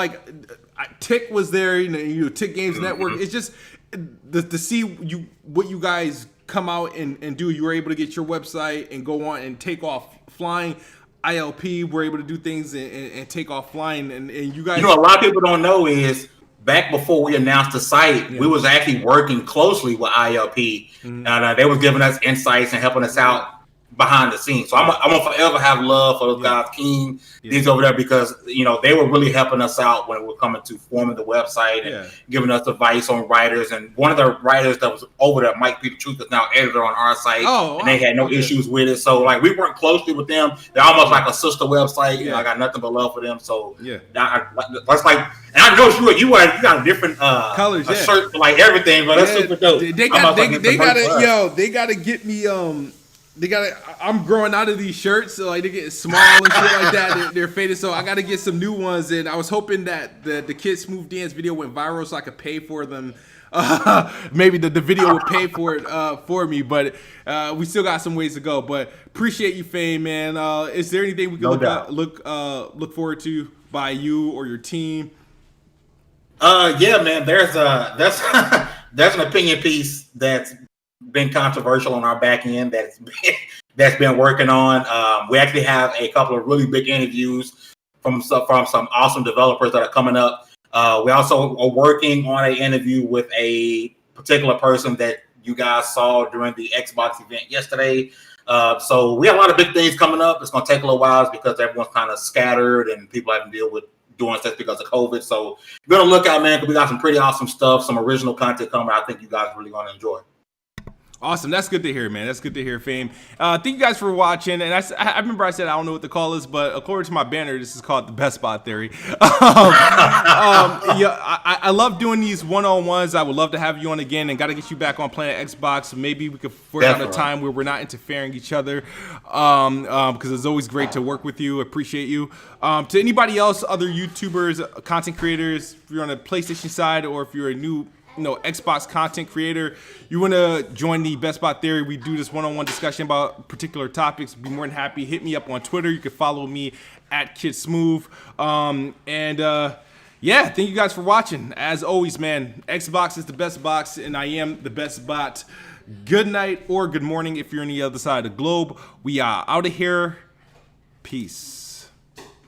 Tick was there, Tick Games Network. It's just to see what you guys come out and do. You were able to get your website and go on and take off flying. ILP were able to do things and take off flying, and you guys. A lot of people don't know is back before we announced the site, we was actually working closely with ILP, and they was giving us insights and helping us out behind the scenes. So I'm gonna forever have love for those guys, King, these over there, because they were really helping us out when it was coming to forming the website and giving us advice on writers. And one of the writers that was over there, Mike Peter Truth, is now editor on our site, and they had no issues with it. So like we work closely with them. They're almost like a sister website. I got nothing but love for them. So that's like. And I know you got a different colors, a shirt for like everything, but that's super dope. They gotta get me I'm growing out of these shirts, so like they get small and shit like that. They're faded, so I gotta get some new ones. And I was hoping that the Kid Smooth Dance video went viral so I could pay for them. Maybe the video would pay for it for me, but we still got some ways to go. But appreciate you, Fame, man. Is there anything we can look forward to by you or your team? Yeah, man. There's an opinion piece that's been controversial on our back end that's been working on. We actually have a couple of really big interviews from some awesome developers that are coming up. We also are working on an interview with a particular person that you guys saw during the Xbox event yesterday. So we have a lot of big things coming up. It's going to take a little while because everyone's kind of scattered and people have to deal with doing stuff because of COVID. So be on the lookout, man, because we got some pretty awesome stuff, some original content coming. I think you guys are really going to enjoy. Awesome. That's good to hear, man. That's good to hear, Fame. Thank you guys for watching. And I remember I said I don't know what the call is, but according to my banner, this is called the Best Spot Theory. I love doing these one-on-ones. I would love to have you on again, and got to get you back on playing Xbox. Maybe we could work out a time where we're not interfering each other, because it's always great to work with you. Appreciate you. To anybody else, other YouTubers, content creators, if you're on the PlayStation side or if you're a new Xbox content creator, you want to join the Best Spot Theory, we do this one-on-one discussion about particular topics. Be more than happy. Hit me up on Twitter. You can follow me at Kid Smooth. Thank you guys for watching. As always, man, Xbox is the best box, and I am the best bot. Good night or good morning if you're on the other side of the globe. We are out of here. Peace.